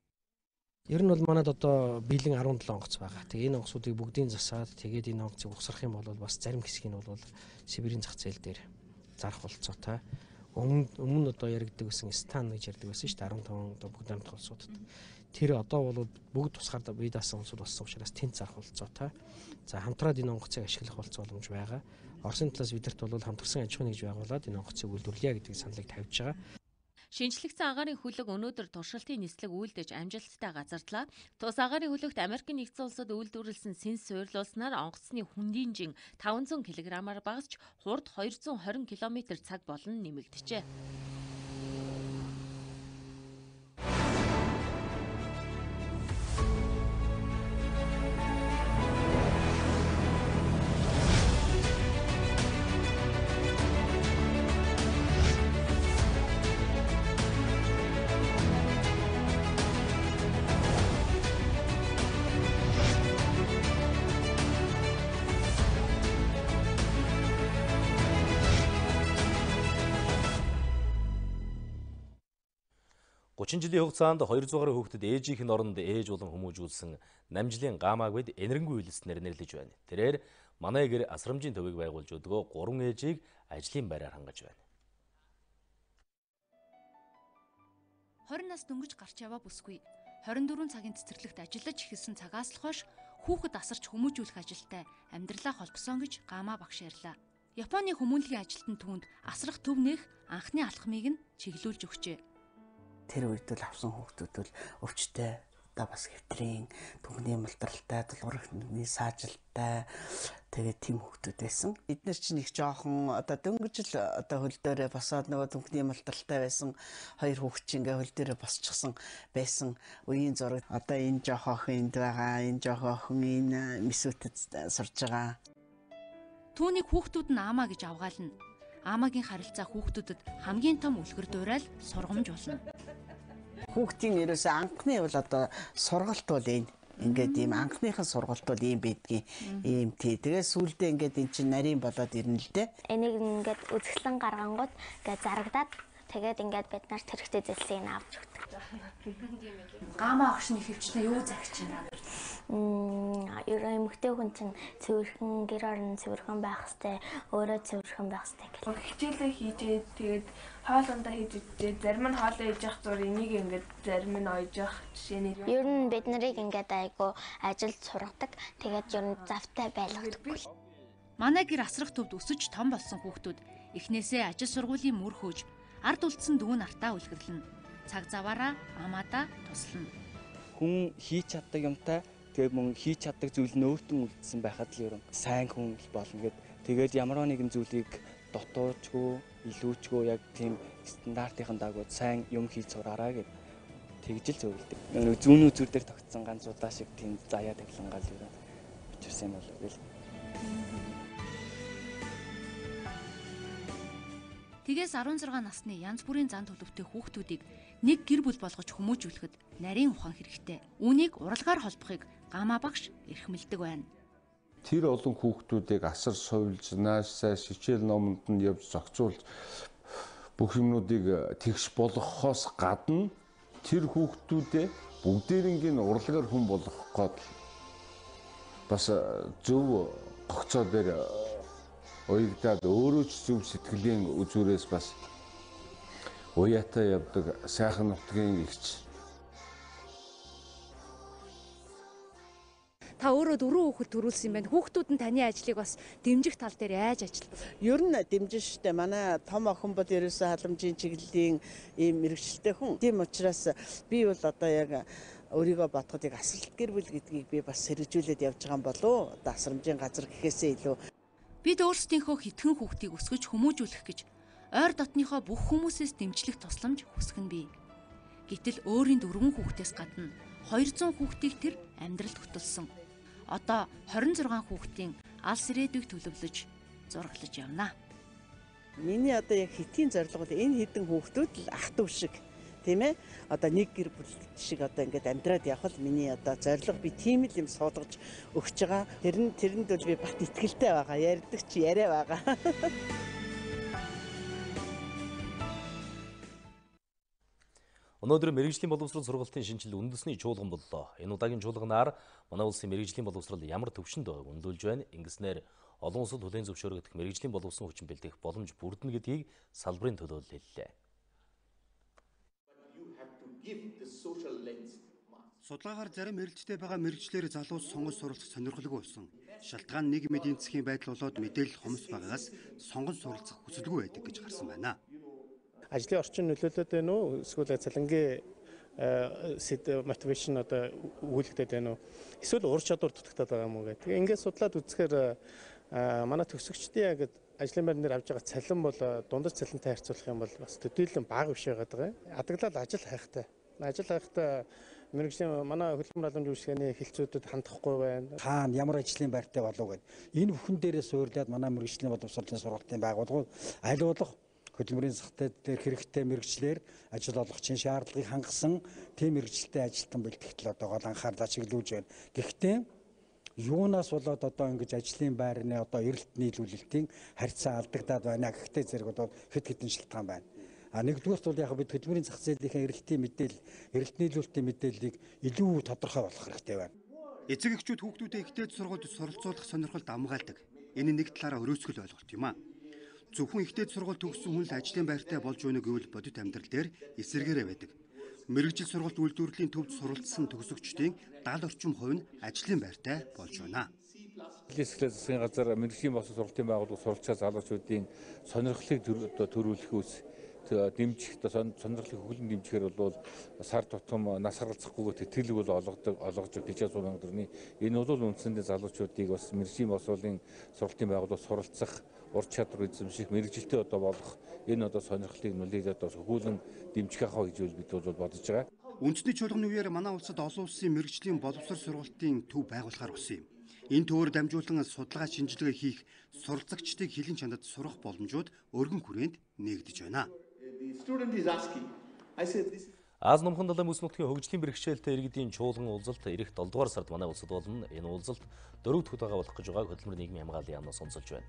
Ер нь бол манайд одоо биелэн 17 онгоц байгаа. Тэгээ энэ онгоцуудыг бүгдийг засаад тэгээд энэ онгоцыг угсрах юм бол бас зарим хэсгийг нь бол Сибирийн зах зээл дээр зарах болцоотой. Өмнө одоо яригддаг байсан стан гэж ярьдаг байсан шүү дээ 15 одоо бүгд амт улсуудад. Тэр одоо бол бүгд тусгаар бие даасан улсууд болсон учраас тэнд зарах болцоотой. За хамтраад энэ онгоцыг ашиглах боломж байгаа. Оросын талаас бидэрт бол хамтарсан аж ахуйн нэгж байгуулад энэ онгоцыг үйлдвэрлэе гэдэг саналыг тавьж байгаа. Шинжлэхсэн агаарын хөлөг өнөөдөр туршилтын нислэг үйлдэж амжилттай газардлаа. Тус агаарын хөлөгт Америкийн нэгдсэн улсад үйлдвэрлэсэн сэнс суйрлуулснаар онгоцны хүндийн жин 500 кг-аар багасч хурд 220 км цаг болон нэмэгдэжээ. жилийн хугацаанд 200 гаруй хүүхдэд ээжийнх нь оронд ээж болон хүмүүжүүлсэн намжлын гамаагүйд энэрэнгүй үйлснээр нэрлэж байна. Тэрээр манай гэр асрамжийн төвийг байгуулж өдгөө 3 ээжийг ажлын байраар хангаж байна. 20 нас дөнгөж гарч яваа бүсгүй 24 цагийн цэцэрлэгт ажиллаж эхэлсэн цагаас л хойш хүүхэд асарч хүмүүжүүлэх ажилтай амьдралаа холбосон гэж гамаа багш ярьлаа. Японы хүмүүнлэгийн ажилтан түүнд асрах төв нээх анхны алхмыг нь чиглүүлж өгчээ. Тэр үед л авсан хүүхдүүд бол өвчтэй, одоо бас хэвтрийн, түнхний малдралтай, дулуурхны саажилттай тэгээд тийм хүүхдүүд байсан. Эдгээр чинь их жоохон одоо дөнгөж л одоо хөл дээрээ босоод нөгөө түнхний малдралтай байсан хоёр хүүхд чинь ингээ хөл дээрээ босчихсон байсан үеийн зураг. Одоо энэ жоохоохон энд байгаа, энэ жоохоохон энэ мисүүтэд сурж байгаа. Түүнийг хүүхдүүд нь аамаа гэж авгаална. Аамагийн харилцаа хүүхдүүдэд хамгийн том үлгэр дуурайл сургамж болно. Хүүхдийн ерөөсөө анхны бол одоо сургалт бол энэ ингээд ийм анхныхын сургалт бол ийм байдгийн ийм тий. Тэгээ сүүлдээ ингээд эн чинь нарийн болоод ирнэ л дээ. Энийг ингээд үзэсгэлэн гаргангууд ингээд зарагдаад тэгээд ингээд бид нарт хэрэгтэй зүйлсийг авч өгдөг. Гамаа огшны хөвчтэй юу зарч байна? Ерөө эмэгтэй хүн чинь цэвэрхэн гэр орон цэвэрхэн байх хэвээр өөрөө цэвэрхэн байх хэвээр гэх. Хичээлээ хийжээ тэгээд хоолундаа хийж үтээ зарим нь хоолоо хийж явах зур энийг ингээд зарим нь ойж явах жишээний. Ер нь бид нарыг ингээд айгу ажилд сургадаг. Тэгээд ер нь завтай байлгадаггүй. Манай гэр асрах төвд өсөж том болсон хүүхдүүд эхнээсээ ажил сургуулийн мөр хөөж ард улдсан дүү нартаа үлгэрлэнэ. Цаг заваараа амаадаа туслана. Хүн хийж чаддаг юмтай тэгээд мөн хийж чаддаг зүйл нөөртөн үлдсэн байхад л ерөн сайн хүн болно гэд. Тэгээд ямар нэгэн зүйлийг дотоочгүй, илүүчгүй яг тийм стандартын дагуу сайн юм хийж сураараа гэд тэгжил зөвлөдөг. Нэг зүүн үзүүр дээр тогтсон ганц удаа шиг тийм заяа тавилангаал ерөн бичсэн юм болов уу? Тэгээс 16 насны янз бүрийн зан төлөвтэй хүүхдүүдийг нэг гэр бүл болгож хүмүүжүүлэхэд нарийн ухаан хэрэгтэй. Үүнийг уралгаар холбохыг гамаа багш эрхмэлдэг байна. Тэр олон хүүхдүүдийг асар сувилж, наашсаа хичээл номонд нь явж зохицуулж бүх юмнуудыг тэгш болгохоос гадна тэр хүүхдүүдээ бүгдээрингийн уралгаар хүн болгох гээд бас зөв гогцоо дээр уягдаад өөрөө ч зөв сэтгэлийн үзүүрээс бас уяатай явдаг сайхан нутгийн эгч. Та өөрөө 4 хүүхэд төрүүлсэн юм байна. Хүүхдүүд нь таны ажлыг бас дэмжих тал дээр яаж ажилладаг? Ер нь дэмжин штэ. Манай том охин бол ерөөсөө халамжийн чиглэлийн ийм мэрэгчлээ хүн. Тийм учраас би бол одоо яг өөрийгөө бодоход яг асралт гэр бүл гэдгийг би бас сэргэжүүлээд явж байгаа юм болов. Одоо асрамжийн газар гэхээсээ илүү бид өөрсдийнхөө хитгэн хүүхдийг өсгөж хүмүүжүүлэх гэж ойр дотныхоо бүх хүмүүсээс дэмжлэх тусламж хүсэх нь бий. Гэтэл өөрийн 4 хүүхдээс гадна 200 хүүхдийг тэр амьдралд хөтөлсөн. Одоо 26 хүүхдийн алс ирээдүйг төлөвлөж зурглаж явна. Миний одоо яг хэтийн зорилго бол энэ хэдэн хүүхдүүд л ах トゥ шиг тийм ээ. Одоо нэг гэр бүл шиг одоо ингээд амьдраад явах л миний одоо зорилго. Би тийм л юм суулгаж өгч байгаа. Тэрэнд бол би бат итгэлтэй байгаа. Ярьдаг чи яриа байгаа. Өнөөдөр мэрэгжлийн боловсрол сургалтын шинжилгээ үндэсний чуулган боллоо. Энэ удаагийн чуулганаар манай улсын мэрэгжлийн боловсрол ямар төвшөнд байгааг үнэлүүлж байна. Ингэснээр олон улсад хүлээн зөвшөөрөгдөх мэрэгжлийн боловсон хүчин бэлтгэх боломж бүрдэнэ гэдгийг салбарын төлөөлөл хэллээ. Судалгаагаар зарим эрэлттэй байгаа мэрэгчлэр залуус сонгож суралцах сонирхолгүй болсон. Шалтгаан нийгмийн эдийн засгийн байдал болоод мэдээлэл хомс байгаагаас сонгож суралцах хүсэлгүй байдаг гэж гарсан байна. Ажлын орчин нөлөөлөд байна уу? Эсвэл цалингийн мотивашн одоо өгүүлэгдэд байна уу? Эсвэл ур чадвар дутагтаад байгаа юм уу гэдэг. Ингээд судлаад үзэхээр манай төгсөгчдийн яг ажлын байр дээр авж байгаа цалин бол дундаж цалинтай харьцуулах юм бол бас төдийлөн бага биш байгаа. Адаглал ажил хайхтай. Ажил хайхтай мэрэгжлийн манай хөтөлбөр халамж үйлчилгээний хэлцүүдэд хандахгүй байна. Хаана ямар ажлын байртай болов гэдэг. Энэ бүхэн дээрээ суурлаад манай мэрэгжлийн боловсролын сургалтын байгууллагууд аль болох хөтөлбөрийн захтай дээр хэрэгтэй мэрэгчлэр ажил олгогчийн шаардлагыг хангасан тийм мэрэгчлэлтэй ажилтан бэлтгэл одоо гол анхаарлаа чиглүүлж байна. Гэхдээ юунаас болоод одоо ингэж ажлын байрны одоо эрэлт нийлүүлэлтийн харьцаа алдагдаад байна. Гэхдээ зэрэг одоо хэд хэдэн шалтгаан байна. Нэгдүгээрт бол яг бид хөтөлбөрийн зах зээлийн эрэлтийн мэдээлэл, эрэлт нийлүүлэлтийн мэдээллийг илүү тодорхой болгох хэрэгтэй байна. Эцэг эхчүүд хүүхдүүдээ ихтэй сургуульд суралцуулах сонирхолд амгаалдаг. Энэ нэг талаараа өрөөсгөл ойлголт юм а. Зөвхөн ихтэй сургууль төгссөн хүн л ажлын байртай болж өгнө гэвэл бодит амьдрал дээр эсэргээрээ байдаг. Мэргэжил сургалт үйлдвэрлэлийн төвд суралцсан төгсөгчдийн 70 орчим хувь нь ажлын байртай болж байна. Хэлээсгэлээ засгийн газар мэргэжлийн боловсрол сургалтын байгууллага суралцаа залуучуудын сонирхлыг төрүүлэх үс дэмжих сонирхлыг хөлн дэмжихээр бол сар тутам нас харгалзахгүйгээр тэтгэлэг бол олгож 40,100 мянган төгрөгийн энэ бол үндсэндээ залуучуудыг бас мэргэжлийн боловсролын сургалтын байгууллагад суралцах ур чадвар эзэмших мэргэжилтэд одоо болох энэ одоо сонирхлыг нүлээд одоо хөлн дэмжих ахаа гэж бид бол бодож байгаа. Үндэсний чуулганы үеэр манай улсад олон улсын мэргэжлийн боловсрол сургалтын төв байгуулахаар болсон юм. Энэ төвөөр дамжуулан судалгаа шинжилгээ хийх суралцагчдыг хилэн чандад сурах боломжууд өргөн хүрээнд нээгдэж байна. Аз номхон далайн бүс нутгийн хөгжлийн бэрхшээлтэй иргэдийн чуулган уулзалт ирэх 7 дугаар сард манай улсад болно. Энэ уулзалт 4 дахь удаага болох гэж байгааг хөтөлбөр нийгмийн хамгааллын яамнаас онцолж байна.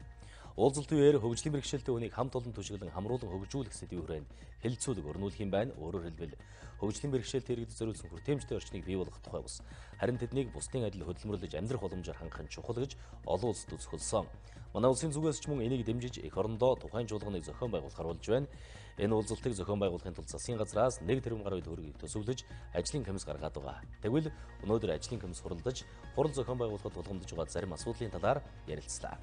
Уулзалтын үеэр хөгжлийн бэрхшээлтэй хүнийг хамт олон түшиглэн хамруулан хөгжүүлэх сэдвийн хүрээнд хэлэлцүүлэг өрнүүлэх юм байна. Өөрөөр хэлбэл хөгжлийн бэрхшээлтэй иргэдэд зориулсан хүртээмжтэй орчныг бий болгох тухай ус. Харин тэднийг бусдын адил хөдөлмөрлөж амьдрах боломжоор хангах нь чухал гэж олон улсад үзүүлсэн. Манай улсын зүгээс ч мөн энийг дэмжиж эх орондоо тухайн чуулганыг зохион байгуулахар болж байна. Энэ уулзалтыг зохион байгуулахын тулд засгийн газраас 1 тэрбум гаруй төгрөгийг төсөвлөж ажлын комисс гаргаад байгаа. Тэгвэл өнөөдөр ажлын комисс хуралдаж хурал зохион байгуулахад тулгамдж байгаа зарим асуудлын талаар ярилцлаа.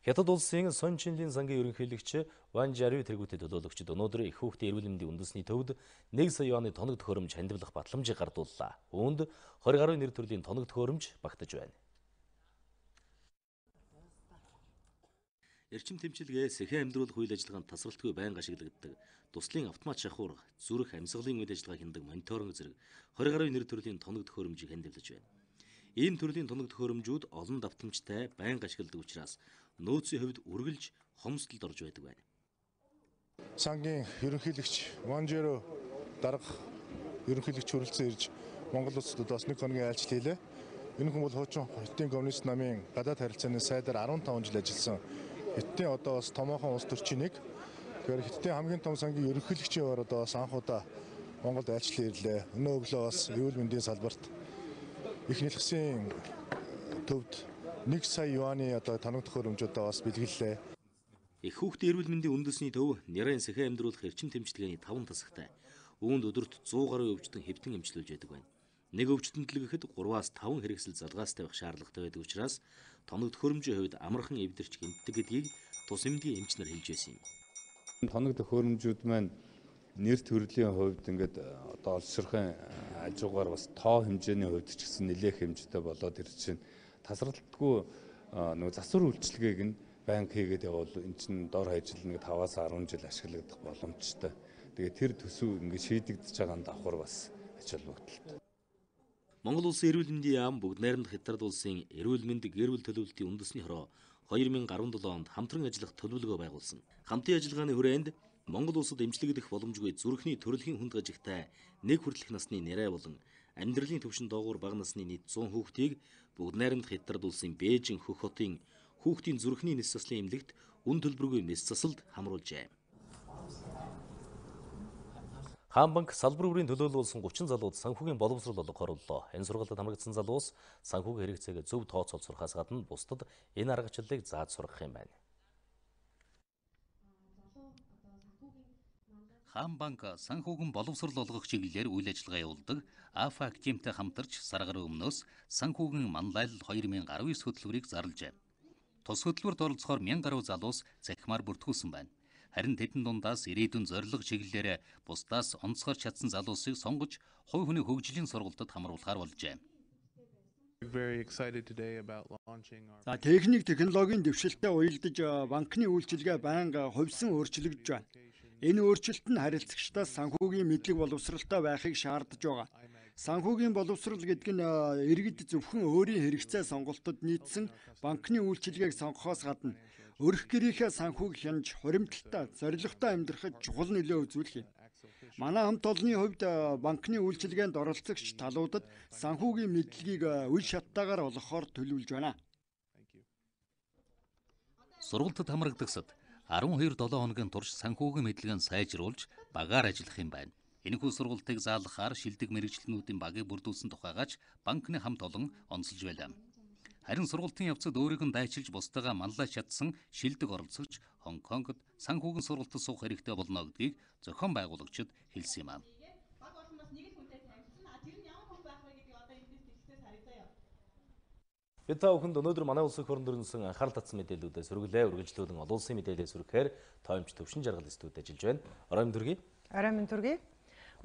Хятад улсын Сон Чинлийн сангийн ерөнхийлөгч Ван Жарви тэргүүтээ төлөөлөгчд өнөөдөр их хүүхдийн эрүүл мэндийн үндэсний төвд 1 сая юаны тоног төхөөрөмж хандивлах батламжийг гардууллаа. Үүнд 20 гаруй нэр төрлийн тоног төхөөрөмж багтаж байна. Эрчим тэмчилгээ, сэхэн амьдруулах үйл ажиллагаанд тасралтгүй байнга ашиглагддаг туслын автомат шахуур, зүрх амьсгалын үйл ажиллагаа хяндаг мониторинг зэрэг 20 гаруй нэр төрлийн тоног төхөөрөмжийг хандивлаж байна. Ийм төрлийн тоног төхөөрөмжүүд олон давтамжтай байнга ашигладаг учраас нөөцийн хувьд үргэлж хомсдолд орж байдаг байна. Цагийн ерөнхийлөгч Ванжеро дарга ерөнхийлөгч хүрэлцэн ирж Монгол улсад бас 1 хоногийн айлчлал хийлээ. Энэ хүн бол хуучин Хятадын коммунист намын гадаад харилцааны сайдаар 15 жил ажилласан. Хятадын одоо бас томоохон улс төрчин нэг. Тэгэхээр Хятадын хамгийн том сангийн ерөнхийлөгчийн хувьд одоо бас анх удаа Монголд айлчлал ирлээ. Өнөө өглөө бас эрүүл мэндийн салбарт их нэлхсийн төвд 1 сая юаны одоо тоног төхөөрөмжүүдээ бас бэлгэллээ. Их хүүхдийн эрүүл мэндийн үндэсний төв нэрэн сэхэн амьдруулах эрчим тэмчилгээний 5 тасагтай. Үүнд өдөрт 100 гаруй өвчтөн хэвтэн эмчилүүлж байдаг байна. Нэг өвчтөнд л гэхэд 3-аас 5 хэрэгсэл залгаас тавих шаардлагатай байдаг учраас тоног төхөөрөмжийн хувьд амархан эвдэрч гэмтдэг гэдгийг тус эмнэлгийн эмч нар хэлж байсан юм. Тоног төхөөрөмжүүд маань нэр төрлийн хувьд ингээд одоо олж сурахын ажуугаар бас тоо хэмжээний хувьд ч гэсэн нэлээх хэмжээтэй болоод ирж байна. Тасралтгүй нөгөө засвар үйлчилгээг нь банк хийгээд явбал эн чинь дор хаяжл нэг 5-аас 10 жил ашиглагдах боломжтой. Тэгээ тэр төсөв ингээд шийдэгдэж байгаа нь давхар бас ач холбогдолтой. Монгол улсын эрүүл мэндийн яам бүгд найрамдах Хятад улсын эрүүл мэнд гэр бүл төлөвлөлтийн үндэсний хороо 2017 онд хамтран ажиллах төлөвлөгөө байгуулсан. Хамтын ажиллагааны хүрээнд Монгол улсад эмчлэгдэх боломжгүй зүрхний төрөлхийн хүнд гажигтай 1 хүртэлх насны нэрээ болон амьдралын түвшин доогуур бага насны нийт 100 хүүхдийг бүгд найрамдах Хятад улсын Бээжин хөх хотын хүүхдийн зүрхний нис заслын эмнэлэгт үн төлбөргүй нис засалд хамруулжээ. Хаан банк салбар бүрийн төлөөлөл болсон 30 залууд санхүүгийн боловсрол олох орлоо. Энэ сургалтад хамрагдсан залуус санхүүгийн хэрэгцээг зөв тооцоол сурахаас гадна бусдад энэ аргачлалыг зааж сургах юм байна. Хаан банк санхүүгийн боловсрол олгох чиглэлээр үйл ажиллагаа явуулдаг АФА активтэй хамтарч сар гаруй өмнөөс санхүүгийн манлайлал 2019 хөтөлбөрийг зарлажээ. Тус хөтөлбөрт оролцохоор 1000 гаруй залуус захимаар бүртгүүлсэн байна. Харин тэдэн дундаас ирээдүйн зорилго чиглэлээр бусдаас онцгойж чадсан залуусыг сонгож, хувь хүний хөгжлийн сургалтад хамруулахаар болжээ. За техник технологийн дэвшилтэд уялдаж банкны үйлчилгээ байнга хувьсан өөрчлөгдөж байна. Энэ өөрчлөлт нь харилцагчдаас санхүүгийн мэдлэг боловсралтай байхыг шаардаж байгаа. Санхүүгийн боловсрал гэдэг нь иргэд зөвхөн өөрийн хэрэгцээ сонголтод нийцсэн банкны үйлчилгээг сонгохоос гадна өрх гэрийнхээ санхүүг хянж, хуримтлалтай, зорилготой амьдрахад чухал нөлөө үзүүлэх юм. Манай хамт олонны хувьд банкны үйлчилгээнд оролцогч талуудад санхүүгийн мэдлэгийг үе шаттайгаар олгохоор төлөвлөж байна. Сургалтад хамрагдагсад 12-7 хоногийн турш санхүүгийн мэдлэгийг сайжруулж, багаар ажиллах юм байна. Энэхүү сургалтыг заалгахаар шилдэг мэргэжилтнүүдийн багийг бүрдүүлсэн тухайгач банкны хамт олон онцолж байлаа. Харин сургалтын явцад өөрийг нь дайчилж бусдаагаа манлайлж чадсан шилдэг оролцогч Хонконгод санхүүгийн сургалтад суух хэрэгтэй болно гэдгийг зохион байгуулагчид хэлсэн юм аа. Бид та бүхэнд өнөөдөр манай улсын хөрөнд өрнөсөн анхаарал татсан мэдээллүүдээ сөргөлөө үргэлжлүүлэн олон улсын мэдээлэл сүрэхээр тоймч төвшин жаргал студид ажиллаж байна. Орой мэндүргий. Орой мэндүргий.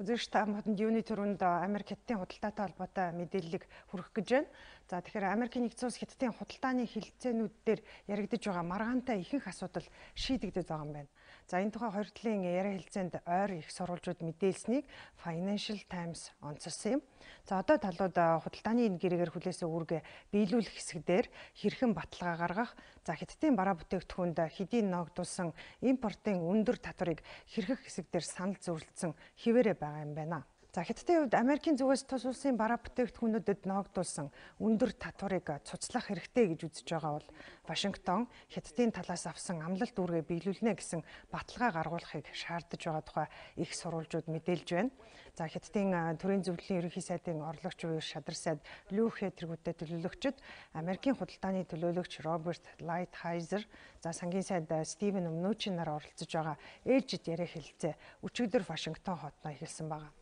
Үзэгч та бүхэнд юуны төрөнд Америк Хятадын худалдаатай холбоотой мэдээллийг хүргэх гэж байна. За тэгэхээр Америкийн нэгдсэн улс Хятадын худалдааны хэлэлцээнүүд дээр яригдж байгаа маргаантай ихэнх асуудал шийдэгдэж байгаа юм байна. За энэ тухай хоёр талын яриа хэлцээнд ойр их сурвалжууд мэдээлсэнийг Financial Times онцолсон юм. За одоо талууд худалдааны энэ гэрээгээр хүлээсэн үүргээ биелүүлэх хэсгээр хэрхэн баталгаа гаргах, за Хятадын бараа бүтээгдэхүүнд хэдийн ногдуулсан импортын өндөр татварыг хэрхэх хэсгээр санал зөвлөсөн хിവэрэ байгаа юм байна. За Хятадын хувьд Америкийн зүгээс тус улсын бараа бүтээгдэхүүнүүдэд ногдуулсан өндөр татварыг цуцлах хэрэгтэй гэж үзэж байгаа бол Вашингтон Хятадын талаас авсан амлалт үүргээ биелүүлнэ гэсэн баталгаа гаргуулахыг шаардаж байгаа тухай их сурвалжууд мэдээлж байна. За Хятадын төрийн зөвлөлийн ерөнхий сайдын орлогч буюу шадар сайд Люхэ тэргүүтээ төлөөлөгчд Америкийн худалдааны төлөөлөгч Роберт Лайтхайзер, за сангийн сайд Стивен Мнучин нар оролцож байгаа ээлжид яриа хэлэлцээ өчигдөр Вашингтон хотноо эхэлсэн байна.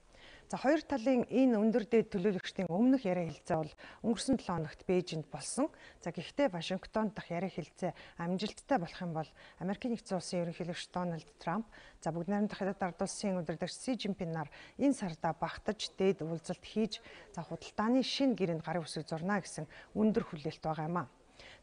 За хоёр талын энэ өндөр дээд төлөөлөгчдийн өмнөх яриа хэлэлцээ бол өнгөрсөн 7 хоногт Бээжинд болсон. За гэхдээ Вашингтон дахь яриа хэлэлцээ амжилттай болох юм бол Америкийн нэгдсэн улсын ерөнхийлөгч Дональд Трамп, за бүгд найрамдах Хятад ард улсын удирдагч Си Жинпин нар энэ сарда багтаж дээд уулзалт хийж, за худалдааны шинэ гэрээнд гарын үсэг зурна гэсэн өндөр хүлээлт байгаа юм а.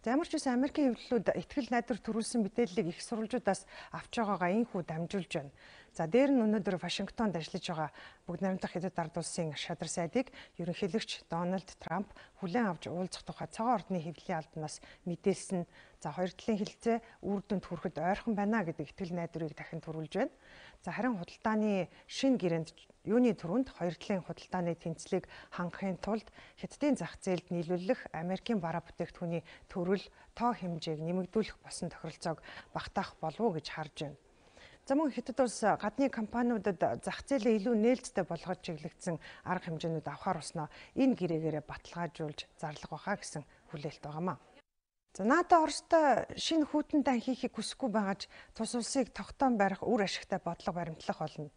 За ямар ч үсэн Америкийн хэвлэлүүд ихтгэл найдвар төрүүлсэн мэдээллийг их сурвалжуудаас авч байгаагаа энхүү дамжуулж байна. За дээр нь өнөөдөр Вашингтонд ажиллаж байгаа бүгд найрамдах Хятад ард улсын шадар сайдыг ерөнхийлөгч Дональд Трамп хүлээн авч уулзах тухай цагаан ордны хэвлэлийн албанаас мэдээлсэн. За хоёр талын хэлэлцээ үр дүнд хүрэхэд ойрхон байна гэдэг ихтгэл найдварыг дахин төрүүлж байна. За харин худалдааны шинэ гэрээнд юуны түрүүнд хоёр талын худалдааны тэнцлийг хангахын тулд Хятадын зах зээлд нийлүүлэх Америкийн бараа бүтээгдэхүүний төрөл тоо хэмжээг нэмэгдүүлэх болсон тохиролцоог багтаах болов уу гэж харж байна. За мөн Хятад улс гадны компаниудад зах зээлээ илүү нээлттэй болгож чиглэгдсэн арга хэмжээнүүд авахар уснаа энэ гэрээгээр баталгаажуулж зарлах байхаа гэсэн хүлээлт байгаамаа. За НАТО Оростой шинэ хүйтэн дан хийхийг хүсэхгүй байгаж тус улсыг тогтоон барих үр ашигтай бодлого баримтлах болно.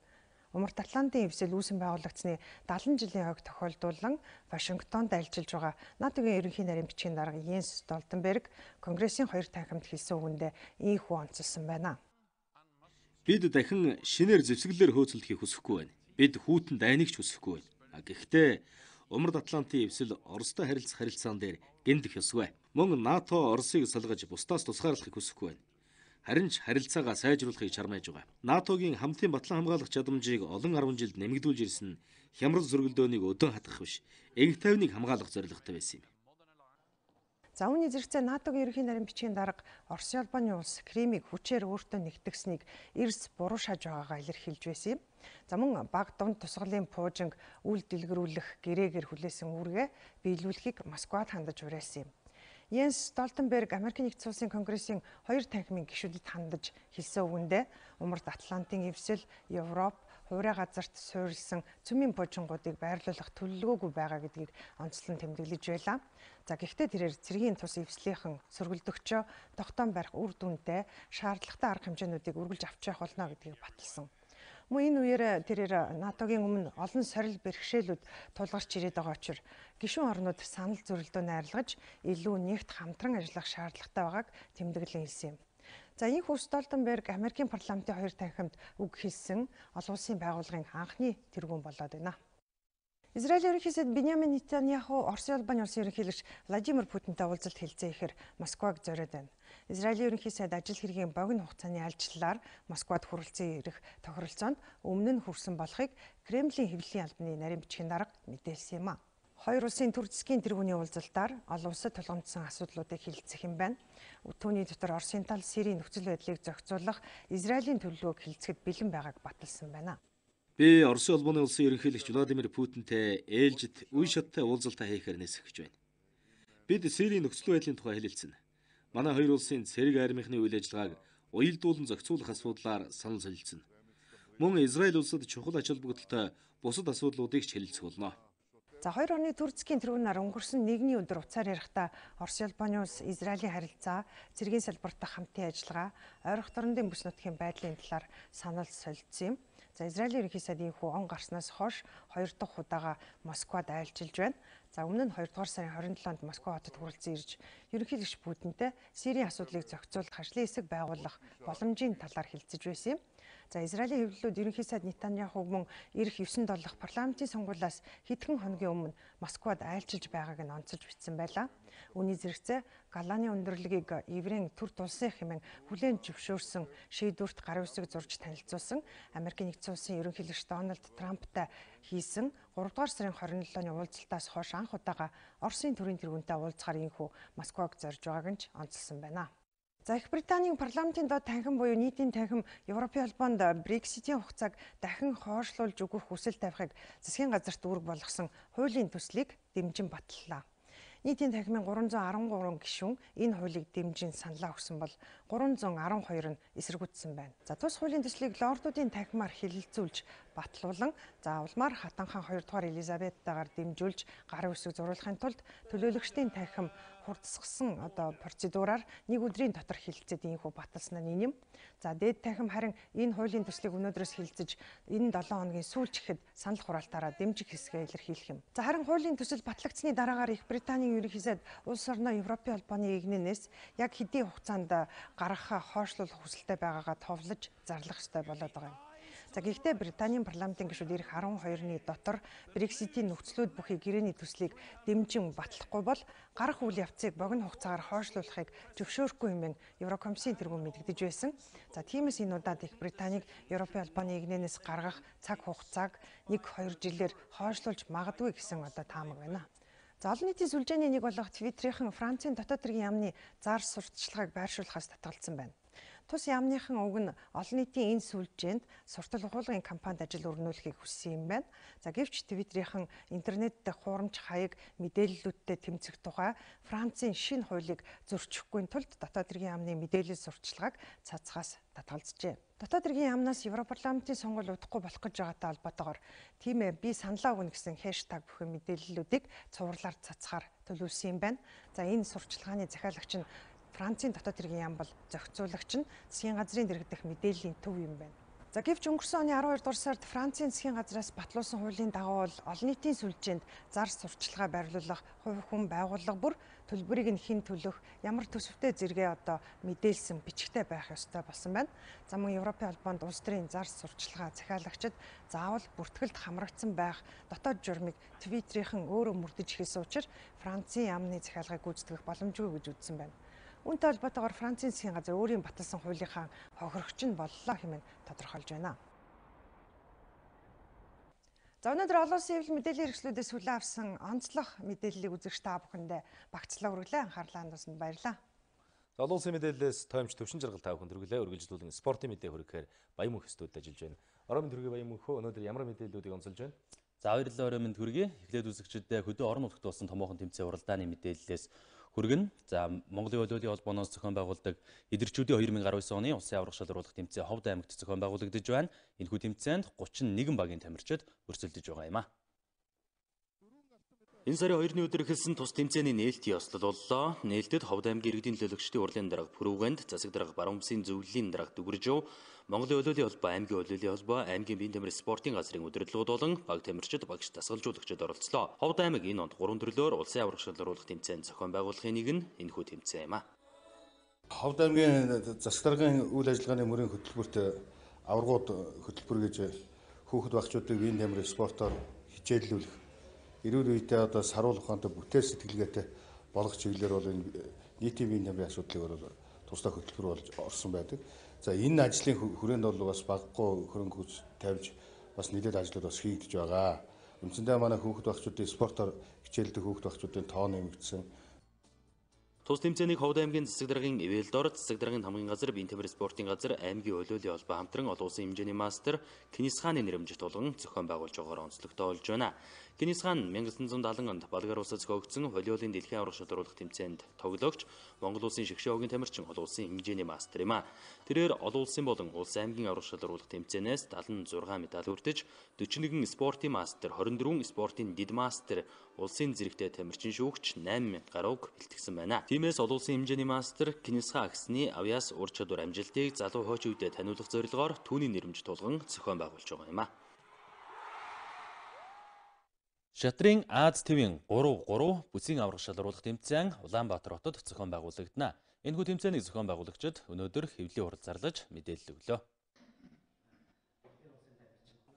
Умард Атлантын эвсэл үүсэн байгуулагдсны 70 жилийн хойг тохиолдуулан Вашингтонд альчилж байгаа НАТОгийн ерөнхий нарийн бичгийн дарга Йенс Столтенберг Конгрессийн хоёр танхимд хэлсэн үгэндээ ийхүү онцолсон байна. Бид дахин шинээр зэвсэглэлээр хөөцөлдөхийг хүсэхгүй байна. Бид хүйтэн дайныг ч хүсэхгүй байна. Гэхдээ Умард Атлантын эвсэл Оростой харилцах харилцаан дээр гэмдэх ёсгүй. Мөн НАТО Оросыг салгаж бусдаас тусгаарлахыг хүсэхгүй байна. Харин ч харилцаагаа сайжруулахыг чармааж байгаа. НАТОгийн хамтын батлан хамгаалах чадамжийг олон 10 жилд нэмэгдүүлж ирсэн нь хямрал зөргөлдөөнийг өдөн хатгах биш, эгт тайвныг хамгаалах зорилготой байсан юм. За үүний зэрэгцээ НАТОгийн ерөнхий нарийн бичгийн дарга Оросын албаны улс Кримийг хүчээр өөртөө нэгтгэснийг эрс буруу шааж байгаагаа илэрхийлж байсан юм. За мөн баг дунд тусгалын пуужинг үйл дэлгэрүүлэх гэрээгээр хүлээсэн үүргээ биелүүлэхийг Москвад хандаж уриалсан юм. Йенс Столтенберг Америкийн нэгдсэн улсын Конгрессийн хоёр танхимын гишүүдэд хандаж хэлсэн үгэндээ Умард Атлантын эвсэл, Европ, хуурай газарт суурилсан цөмийн божингуудыг байрлуулах төлөвлөгөөгүй байгаа гэдгийг онцлон тэмдэглэж байлаа. За гэхдээ тэрээр цэргийн тус эвслийнхэн сөргөлдөгчөө тогтоон барих үр дүнтэй шаардлагатай арга хэмжээнүүдийг үргэлж авч явах болно гэдгийг баталсан. Мөн энэ үеэр тэрээр НАТОгийн өмнө олон сорил бэрхшээлүүд тулгарч ирээд байгаа учраас гишүүн орнууд санал зөрөлдөө найрлагаж илүү нэгт хамтран ажиллах шаардлагатай байгааг тэмдэглэн хэлсэн юм. За энэхүү Столтенберг Америкийн парламентын 2 танхимд үг хэлсэн олон улсын байгууллагын анхны тэргүүн болоод байна. Израилийн ерөнхий сайд Биньямин Нетаньяху Оросын улбаны улсын ерөнхийлөгч Владимир Путинтай уулзалт хэлцээ ихээр Москваг зориод байна. Израилийн ерөнхий сайд ажил хэргийн богино хугацааны альчлалаар Москвад хүрэлцэн ирэх тохиролцоонд өмнө нь хүрсэн болохыг Кремлийн хэвлэлийн албаны нарийн бичгийн дарга мэдээлсэн юм а. Хоёр улсын төр засгийн тэргүүний уулзалтаар олон улсад тулгамдсан асуудлуудыг хэлэлцэх юм байна. Түүний дотор Оросын тал Сирийн нөхцөл байдлыг зохицуулах Израилийн төлөвлөгөөг хэлэлцэхэд бэлэн байгааг баталсан байна. Би Оросын улбаны улсын ерөнхийлөгч Владимир Путинтэй ээлжид үе шаттай уулзалтаа хийхээр нисэх гэж байна. Бид Сирийн нөхцөл байдлын тухай хэлэлцэн. Манай хоёр улсын цэрэг армийнхны үйл ажиллагааг уялдуулан зохицуулах асуудлаар санал солилцсон. Мөн Израиль улсад чухал ач холбогдолтой бусад асуудлуудыг ч хэлэлцэх болно. За хоёр орны төр засгийн тэргүүнээр өнгөрсөн нэгний өдөр уцаар ярихдаа Оросын улбаны улс Израилийн харилцаа, цэргийн салбартаа хамтын ажиллагаа, ойрох дорнодын бүс нутгийн байдлын талаар санал солилцсон юм. За Израилийн ерөнхий сайд энэхүү он гарснаас хойш 2 дахь удаага Москвад айлчилж байна. За өмнө нь 2 дугаар сарын 27-нд Москва хотод хүрэлцэн ирж ерөнхийлөгч Путинтэй Сирийн асуудлыг зохицуулах ажлын хэсэг байгуулах боломжийн талаар хэлцэж байсан юм. За Израилийн хэвлэлүүд ерөнхий сайд Нетаньяхуг мөн ирэх 9 доллах парламентын сонгуулиас хэдхэн хоногийн өмнө Москвад айлчилж байгааг нь онцолж бичсэн байлаа. Үүний зэрэгцээ Голланы өндөрлөгийг еврейн төр тулсын хэмээн хүлээн зөвшөөрсөн шийдвэрт гарын үсэг зурж танилцуулсан Америкийн нэгдсэн улсын ерөнхийлөгч Дональд Трамптай хийсэн 3 дугаар сарын 27-ны уулзалтаас хойш анх удаага Оросын төрийн тэргүүнтэй уулзахаар энэхүү Москваг зорж байгааг нь онцлсан байна. За Их Британийн парламентын доод танхим буюу нийтийн танхим Европын холбоонд Брекситийн хугацааг дахин хойшлуулж өгөх хүсэл тавихыг засгийн газарт үүрэг болгосон хуулийн төслийг дэмжин баталлаа. Нийтийн танхимын 313 гишүүн энэ хуулийг дэмжин саналаа өгсөн бол 312 нь эсэргүүцсэн байна. За тус хуулийн төслийг лордуудын танхимаар хэлэлцүүлж батлуулан за улмаар хатан хаан 2 дугаар Элизабеттайгаар дэмжүүлж гарын үсэг зурулахын тулд төлөөлөгчдийн танхим хурдсгсан процедураар нэг өдрийн дотор хэлэлцээд ийхүү баталсан нь юм. За дээд танхим харин энэ хуулийн төслийг өнөөдрөөс хэлэлцэж энэ 7 хоногийн сүүлч гэхэд санал хураалтаараа дэмжих хэсгээ илэрхийлэх юм. За харин хуулийн төсөл батлагдсны дараагаар Их Британийн ерөнхий сайд улс орноо Европын холбооны игнэнээс яг хэдийн хугацаанд гаргахаа хойшлуулах хүсэлтэй байгаагаа товлож зарлах ёстой болоод байгаа юм. За гэхдээ Британийн парламентын гишүүд ирэх 12-ны дотор Брекситийн нөхцлүүд бүхий гэрээний төслийг дэмжин батлахгүй бол гарах үйл явцыг богино хугацаагаар хойшлуулахыг зөвшөөрөхгүй хэмээн Еврокомиссийн тэргүүн мэдгдэж байсан. За тиймээс энэ удаад Их Британийг Европын холбооны игнэнээс гаргах цаг хугацааг 1-2 жилээр хойшлуулж магадгүй гэсэн таамаг байна. За олон нийтийн сүлжээний нэг болох Твиттерийн Францын дотоод хэргийн яамны зар сурталчилгааг байршуулахаас татгалзсан байна. Тус яамныхан уг нь олон нийтийн энэ сүлжээнд суртал ухуулгын компанид ажил өрнүүлэхийг хүссэн юм байна. За гэвч Твиттерийн интернет дэх хуурамч хаяг мэдээллүүдтэй тэмцэх тухай Францын шинэ хуулийг зөрчихгүй тулд дотоод хэргийн яамны мэдээлэл сурталчилгааг цацхаас татгалзжээ. Дотоод хэргийн яамнаас Европарламентын сонгуул удахгүй болох гэж байгаатай холбоотойгоор тийм ээ би саналаа өгнө гэсэн хэштаг бүхэн мэдээллүүдийг цувралаар цацхаар төлөвлөсөн юм байна. За энэ сурталчилгааны захиалагч нь Францын дотоод хэргийн яам бол зохицуулагч нь засгийн газрын дэргэдэх мэдээллийн төв юм байна. За гэвч өнгөрсөн оны 12 дугаар сард Францын засгийн газраас батлуулсан хуулийн дагуу бол олон нийтийн сүлжээнд зар сурталчилгаа байрлуулах хувь хүн байгууллага бүр төлбөрийг нь хэн төлөх, ямар төсөвтэй зэрэгээ мэдээлсэн бичгтэй байх ёстой болсон байна. За мөн Европын холбоонд улс төрийн зар сурталчилгаа захиалагчид заавал бүртгэлд хамрагдсан байх дотоод журмыг Твиттерийн өөрөө мөрдөж эхэлсэн учраас Францын яамны захиалгыг гүйцэтгэх боломжгүй гэж үзсэн байна. Үүнтэй холбоотойгоор Францын засгийн газар өөрийн баталсан хуулийнхаа хохирогч нь боллоо хэмээн тодорхойлж байна. За өнөөдөр олон улсын хэвлэл мэдээллийн хэрэгслүүдээс хүлээн авсан онцлог мэдээллийг үзэгч та бүхэндээ багцлаа хүргэлээ. Анхаарлаа хандуулсанд баярлалаа. За олон улсын мэдээллээс тоймч төвшин жаргал та бүхэнд хүргэлээ. Үргэлжлүүлэн спортын мэдээ хүргэхээр Баян мөнх студид ажиллаж байна. Орон мэнд хүргэе Баян мөнхөө өнөөдөр ямар мэдээллүүдийг онцолж байна? За баярлалаа өрөө мэнд хүргэе. Эхлээд үзэгчдэд хөдөө орон нутагт болсон томоохон тэмцээн уралдааны мэдээллээс хүргэн. За Монголын олиолын холбооноос зохион байгуулдаг идэрчүүдийн 2019 оны улсын аврах шалгаруулах тэмцээн Ховд аймагт зохион байгуулагдаж байна. Энэхүү тэмцээнд 31 багийн тамирчид өрсөлдөж байгаа юм а. Энэ сарын 2-ны өдөр эхэлсэн тус тэмцээний нээлтийн ёслол боллоо. Нээлтэд Ховд аймгийн иргэдийн төлөөлөгчдийн урлын дарга Пүрүүгэнд, засаг дарга Баруун Бүсийн зөвлөлийн дарга Дүгэржөв, Монголын олиолын холбоо, аймгийн олиолын холбоо, аймгийн биеийн тамирын спортын газрын удирдлагууд болон баг тамирчид, багш дасгалжуулагчид оролцлоо. Ховд аймаг энэ онд 3 төрлөөр улсын аврах шалгаруулах тэмцээн зохион байгуулахын нэг нь энэхүү тэмцээн юм а. Ховд аймгийн засаг даргын үйл ажиллагааны мөрийн хөтөлбөрт аваргууд хөтөлбөр гэж хүүхэд багчуудыг биеийн тамирын спортоор хичээллүүлэх эрүүл үедээ одоо саруулах ухаантай бүтээл сэтгэлгээтэй болгох чиглэлээр бол энэ нийтийн биеийн тамирын асуудлыг бол тусдаа хөтөлбөр болж орсон байдаг. За энэ ажлын хүрээнд бол бас баггүй хөрөнгө хүч тавьж бас нэлээд ажлууд бас хийгдэж байгаа. Үндсэндээ манай хүүхэд багчуудын спортоор хичээлдэг хүүхэд багчуудын тоо нэмэгдсэн. Тус тэмцээнийг Ховд аймгийн засаг даргын Эвэлдор, засаг даргын хамгийн газар, биеийн тамирын спортын газар, аймгийн олиолын холбоо хамтран олон улсын хэмжээний мастер Кенис хааны нэрэмжит болгон зохион байгуулж байгаагаар онцлогтой болж байна. Кенис хаан 1970 онд Болгар улсад зохиогдсон олиолын дэлхийн аврах шалгаруулах тэмцээнд тоглогч Монгол улсын шигшээ хогийн тамирчин олон улсын хэмжээний мастер юм а. Тэрээр олон улсын болон улс аймгийн аврах шалгаруулах тэмцээнээс 76 медаль хүртэж 41 спортын мастер, 24 спортын дид мастер, улсын зэрэгтэй тамирчин шүүгч 8000 гаруйг бэлтгэсэн байна. Тиймээс олон улсын хэмжээний мастер Кенис хаан агсны авьяас ур чадвар амжилтыг залуу хойч үедээ таниулах зорилгоор түүний нэрэмж тулган зохион байгуулж байгаа юм а. Шатрын Аз ТV-ийн 3-3 бүсийн аврах шалгаруулах тэмцээн Улаанбаатар хотод зохион байгуулагдана. Энэхүү тэмцээнийг зохион байгуулагчид өнөөдөр хэвлэлийн урд зарлаж мэдээлэл өглөө.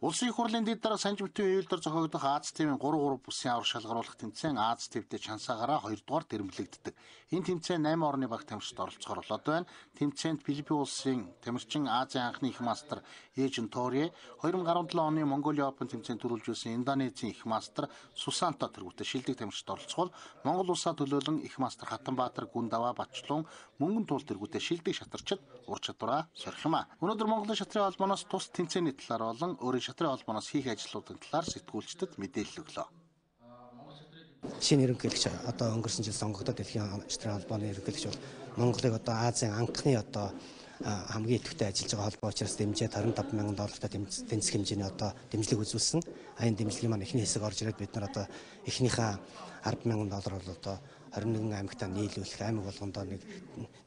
Улсын их хурлын дэд дарга Санж Бүтэн Эвэлдор зохиогдох Аз ТV-ийн 3-3 бүсийн аврах шалгаруулах тэмцээн Аз ТV-д чансаагаараа 2 дугаар дэрэмлэгддэг. Энэ тэмцээн 8 орны баг тамирчид оролцохоор болоод байна. Тэмцээнд Филиппин улсын тамирчин Азийн анхны их мастер Эжен Торе, 2017 оны Mongolian Open тэмцээнд төрүүлж байсан Индонезийн их мастер Сусанто тэргүүтээ шилдэг тамирчид оролцоход Монгол улсаа төлөөлөн их мастер Хатанбаатар Гүндаваа Батчлун мөнгөн туул тэргүүтээ шилдэг шатарчид ур чадвараа сорих юм а. Өнөөдөр Монголын шатрын холбооноос тус тэмцээний талаар болон өөрийн шатрын холбооноос хийх ажлуудын талаар сэтгүүлчдэд мэдээлэл өглөө. Шинэ ерөнхийлөгч одоо өнгөрсөн жил сонгогдоод дэлхийн шатрын холбооны ерөнхийлөгч бол Монголыг одоо Азийн анхны одоо хамгийн идэвхтэй ажиллаж байгаа холбоо учраас дэмжээд $25,000 тэнцэх хэмжээний одоо дэмжлэг үзүүлсэн. Энэ дэмжлэгийн маань эхний хэсэг орж ирээд бид нар одоо эхнийхээ $10,000 бол одоо 21 аймагтаа нийлүүлэх аймаг болгондоо нэг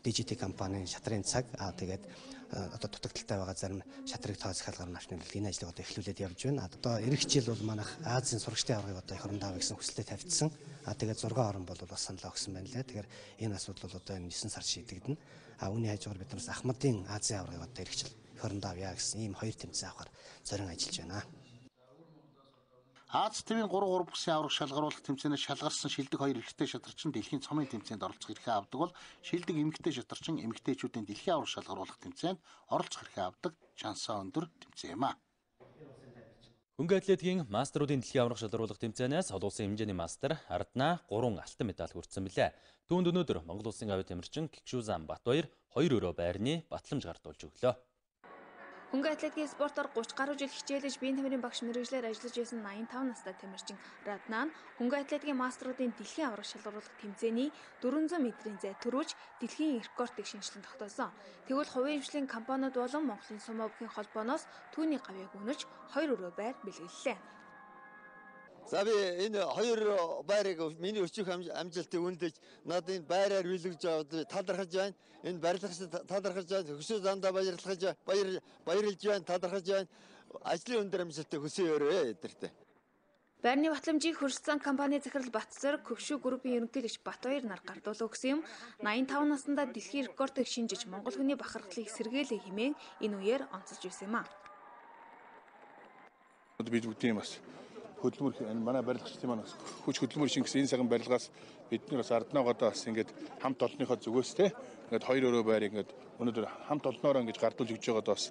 дижитал компанийн шатрын цаг тэгээд одоо дутагдaltaй байгаа зарим шатрыг тоо захиалгаар навчнуулах энэ ажлыг одоо эхлүүлээд явж байна. Одоо эх жил бол манайх Азийн сурагчдын аваргыг одоо их орондоо авах гэсэн хүсэлтэд тавьдсан. Тэгээд 6 орн бол бас саналаа өгсөн байна лээ. Тэгэхээр энэ асуудал бол одоо 9 сард шийдэгдэнэ. Үүний хажуугаар бид нараас Ахмадын Азийн аваргыг одоо эх жил их орондоо авъя гэсэн ийм 2 тэмцээн авахар зорин ажиллаж байна. Аз ТV-ийн 3-3 бүсийн аврах шалгаруулах тэмцээнээс шалгарсан шилдэг 2 эрэгтэй шатарчин дэлхийн цомын тэмцээнд оролцох эрхээ авдаг бол шилдэг эмэгтэй шатарчин эмэгтэйчүүдийн дэлхийн аврах шалгаруулах тэмцээнд оролцох эрхээ авдаг шансаа өндөр тэмцээн юм а. Хөнгө атлетикийн мастеруудын дэлхийн аврах шалгаруулах тэмцээнээс олон улсын хэмжээний мастер Арднаа 3 алтан медаль хүртсэн билээ. Түүнд өнөөдөр Монгол улсын авиа тамирчин Кикшузан Батбаяр 2 өрөө байрны батламж гартуулж өглөө. Хөнгө атлетикийн спортоор 30 гаруй жил хичээлж биеийн тамирын багш мэргэжлэр ажиллаж байсан 85 настай тамирчин Раднаа хөнгө атлетикийн мастеруудын дэлхийн аврах шалгаруулах тэмцээний 400 метрийн зай төрүүлж дэлхийн рекордыг шинжлэн тогтоосон. Тэгвэл хувийн хвшлийн компаниуд болон Монголын сувагын холбооноос түүний гавьяаг үнэж 2 өрөө байр бэлгэллээ. За би энэ 2 байрыг миний өчөх амжилтыг үнэлж надад энэ байраар биелгэж аваад талархаж байна. Энэ барилгачд талархаж байна. Хөшөө зандаа баярлж байна, талархаж байна. Ажлын өндөр амжилтыг хүсье эдэртээ. Байрны батламжийг хөрсцэн компани захирал Батцар Хөвшөө группийн ерөнхийлөгч Батбаяр нар гардуулж өгсөн юм. 85 наснда дэлхийн рекордыг шинжиж Монгол хүний бахархлыг сэргээлээ хэмээн энэ үеэр онцолж байсан юм а. Бид бүгдийн бас хөтөлбөр манай барилгачдын маань хүч хөтөлбөр шингэсэн энэ цагаан барилгаас бид нар бас Арднаагоодоо бас ингээд хамт олонныхоо зүгээс те ингээд 2 өрөө байр ингээд өнөөдөр хамт олноороо ингэж гардуулж өгч байгаад бас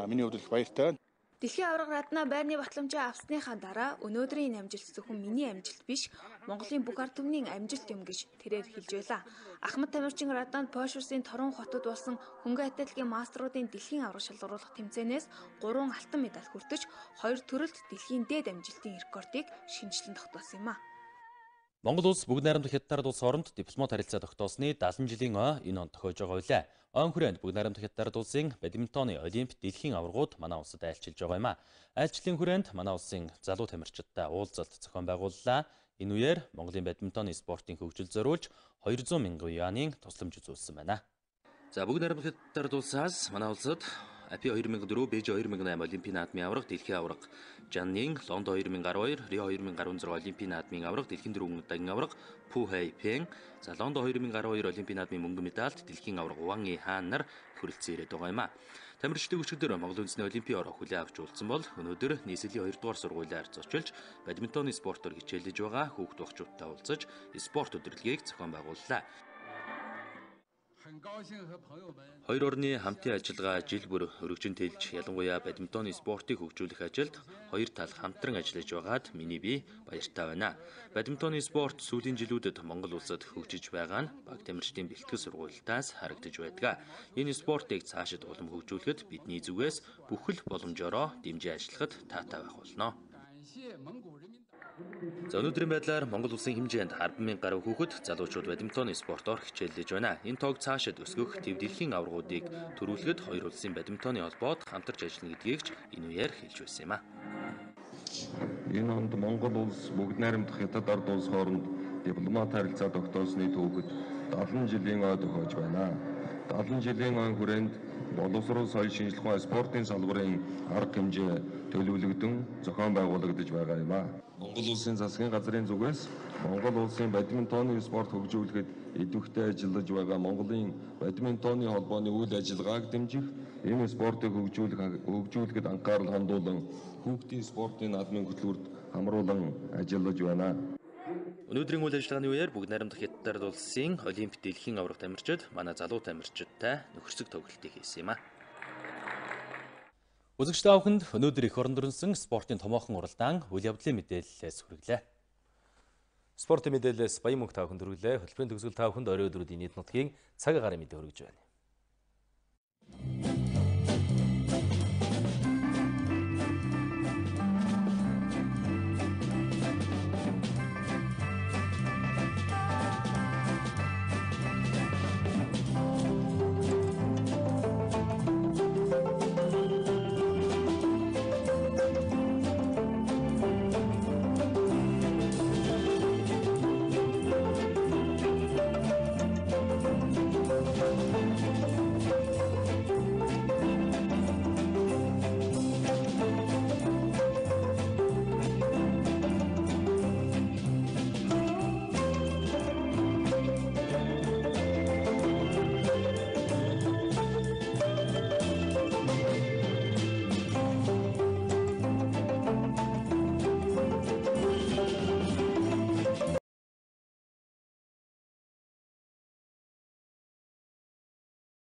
миний хувьд их баяртай байна. Дэлхийн аварга раднаа байрны батламжаа авсныхаа дараа өнөөдрийн амжилт зөвхөн миний амжилт биш, Монголын бүх ард түмний амжилт юм гэж тэрээр хэлж байлаа. Ахмад тамирчин Раднанд Польшийн Торон хотод болсон хөнгөн атлетикийн мастеруудын дэлхийн аварга шалгаруулах тэмцээнээс 3 алтан медаль хүртэж 2 төрөлд дэлхийн дээд амжилтын рекордыг шинжлэн тогтоосон юм а. Монгол улс бүгд найрамдах хятад улс хооронд дипломат харилцаа тогтоосны 70 жилийн энэ онд тохиож байгаа байлаа. Он хүрээнд бүгд найрамдах хятад улсын бадминтоны олимп дэлхийн аваргууд манай улсад айлчилж байгаа юм а. Айлчлалын хүрээнд манай улсын залуу тамирчидтай уулзалт зохион байгууллаа. Энэ үеэр Монголын бадминтоны спортын хөгжил зориулж 200 мянган юанийн тусламж үзүүлсэн байна. За бүгд найрамдах хятад улсаас манай улсад Апи 2004, Бээжин 2008 Олимпийн наадмын аварга, дэлхийн аварга, Жаннин, Лондон 2012, Рио 2016 Олимпийн наадмын аварга, дэлхийн дөрвөн удаагийн аварга, Пухэй Пен, за Лондон 2012 Олимпийн наадмын мөнгөн медальт дэлхийн аварга Ван И Хаан нар хүрэлцэн ирээд байгаа юм а. Тамирчдын өчигдөр Монгол үндэсний олимпийн ороо хүлээн авч уулзсан бол өнөөдөр нийслэлийн 2 дугаар сургуулиар зочилж бадминтоны спортоор хичээлж байгаа хүүхд багчуудтай уулзаж спорт өдрөлгийг зохион байгууллаа. Хоёр орны хамтын ажиллагаа жил бүр өргөжин тэлж ялангуяа бадминтоны спортыг хөгжүүлэх ажилд хоёр тал хамтран ажиллаж байгаад миний бие баяртай байна. Бадминтоны спорт сүүлийн жилүүдэд Монгол улсад хөгжиж байгаа нь баг тамирчдын бэлтгэл сургуультаас харагдаж байдаг. Энэ спортыг цаашид улам хөгжүүлэхэд бидний зүгээс бүхэл боломжоор дэмжиж ажиллахад таатай байх болно. За өнөөдрийн байдлаар Монгол улсын хэмжээнд 10,000 гаруй хүүхэд залуучууд бадминтоны спортоор хичээлж байна. Энэ тоог цаашид өсгөх төв дэлхийн аваргуудыг төрүүлэхэд хоёр улсын бадминтоны холбоод хамтарч ажиллана гэдгийг ч энэ үеэр хэлж байсан юм а. Энэ онд Монгол улс бүгд найрамдах хятад ард улс хооронд дипломат харилцаа тогтоосны түүхэд 70 жилийн ой тохиож байна. 70 жилийн ой хүрээнд боловсрол соёл шинжилгээ ба спортын салбарын арга хэмжээ төлөвлөгдөн зохион байгуулагдаж байгаа юм а. Монгол улсын засгийн газрын зүгээс Монгол улсын бадминтоны спорт хөгжүүлэхэд идэвхтэй ажиллаж байгаа Монголын бадминтоны холбооны үйл ажиллагааг дэмжих, энэ спортыг хөгжүүлэхэд анхаарал хандуулан хүүхдийн спортын наадмын хөтөлбөрт хамруулан ажиллаж байна. Өнөөдрийн үйл ажиллагааны үеэр бүгд найрамдах хятад улсын олимп дэлхийн аварга тамирчид манай залуу тамирчидтай нөхөрсөг тоглолтыг хийсэн юм а. Үзэгч та бүхэнд өнөөдөр эх оронд өрнсөн спортын томоохон уралдаан үйл явдлын мэдээллээс хүргэлээ. Спортын мэдээллээс баян мөнх та бүхэнд хүргэлээ. Хөтөлбөрийн төгсгөл та бүхэнд орой өдрүүдийн нийт нутгийн цаг агаарын мэдээ хүргэж байна.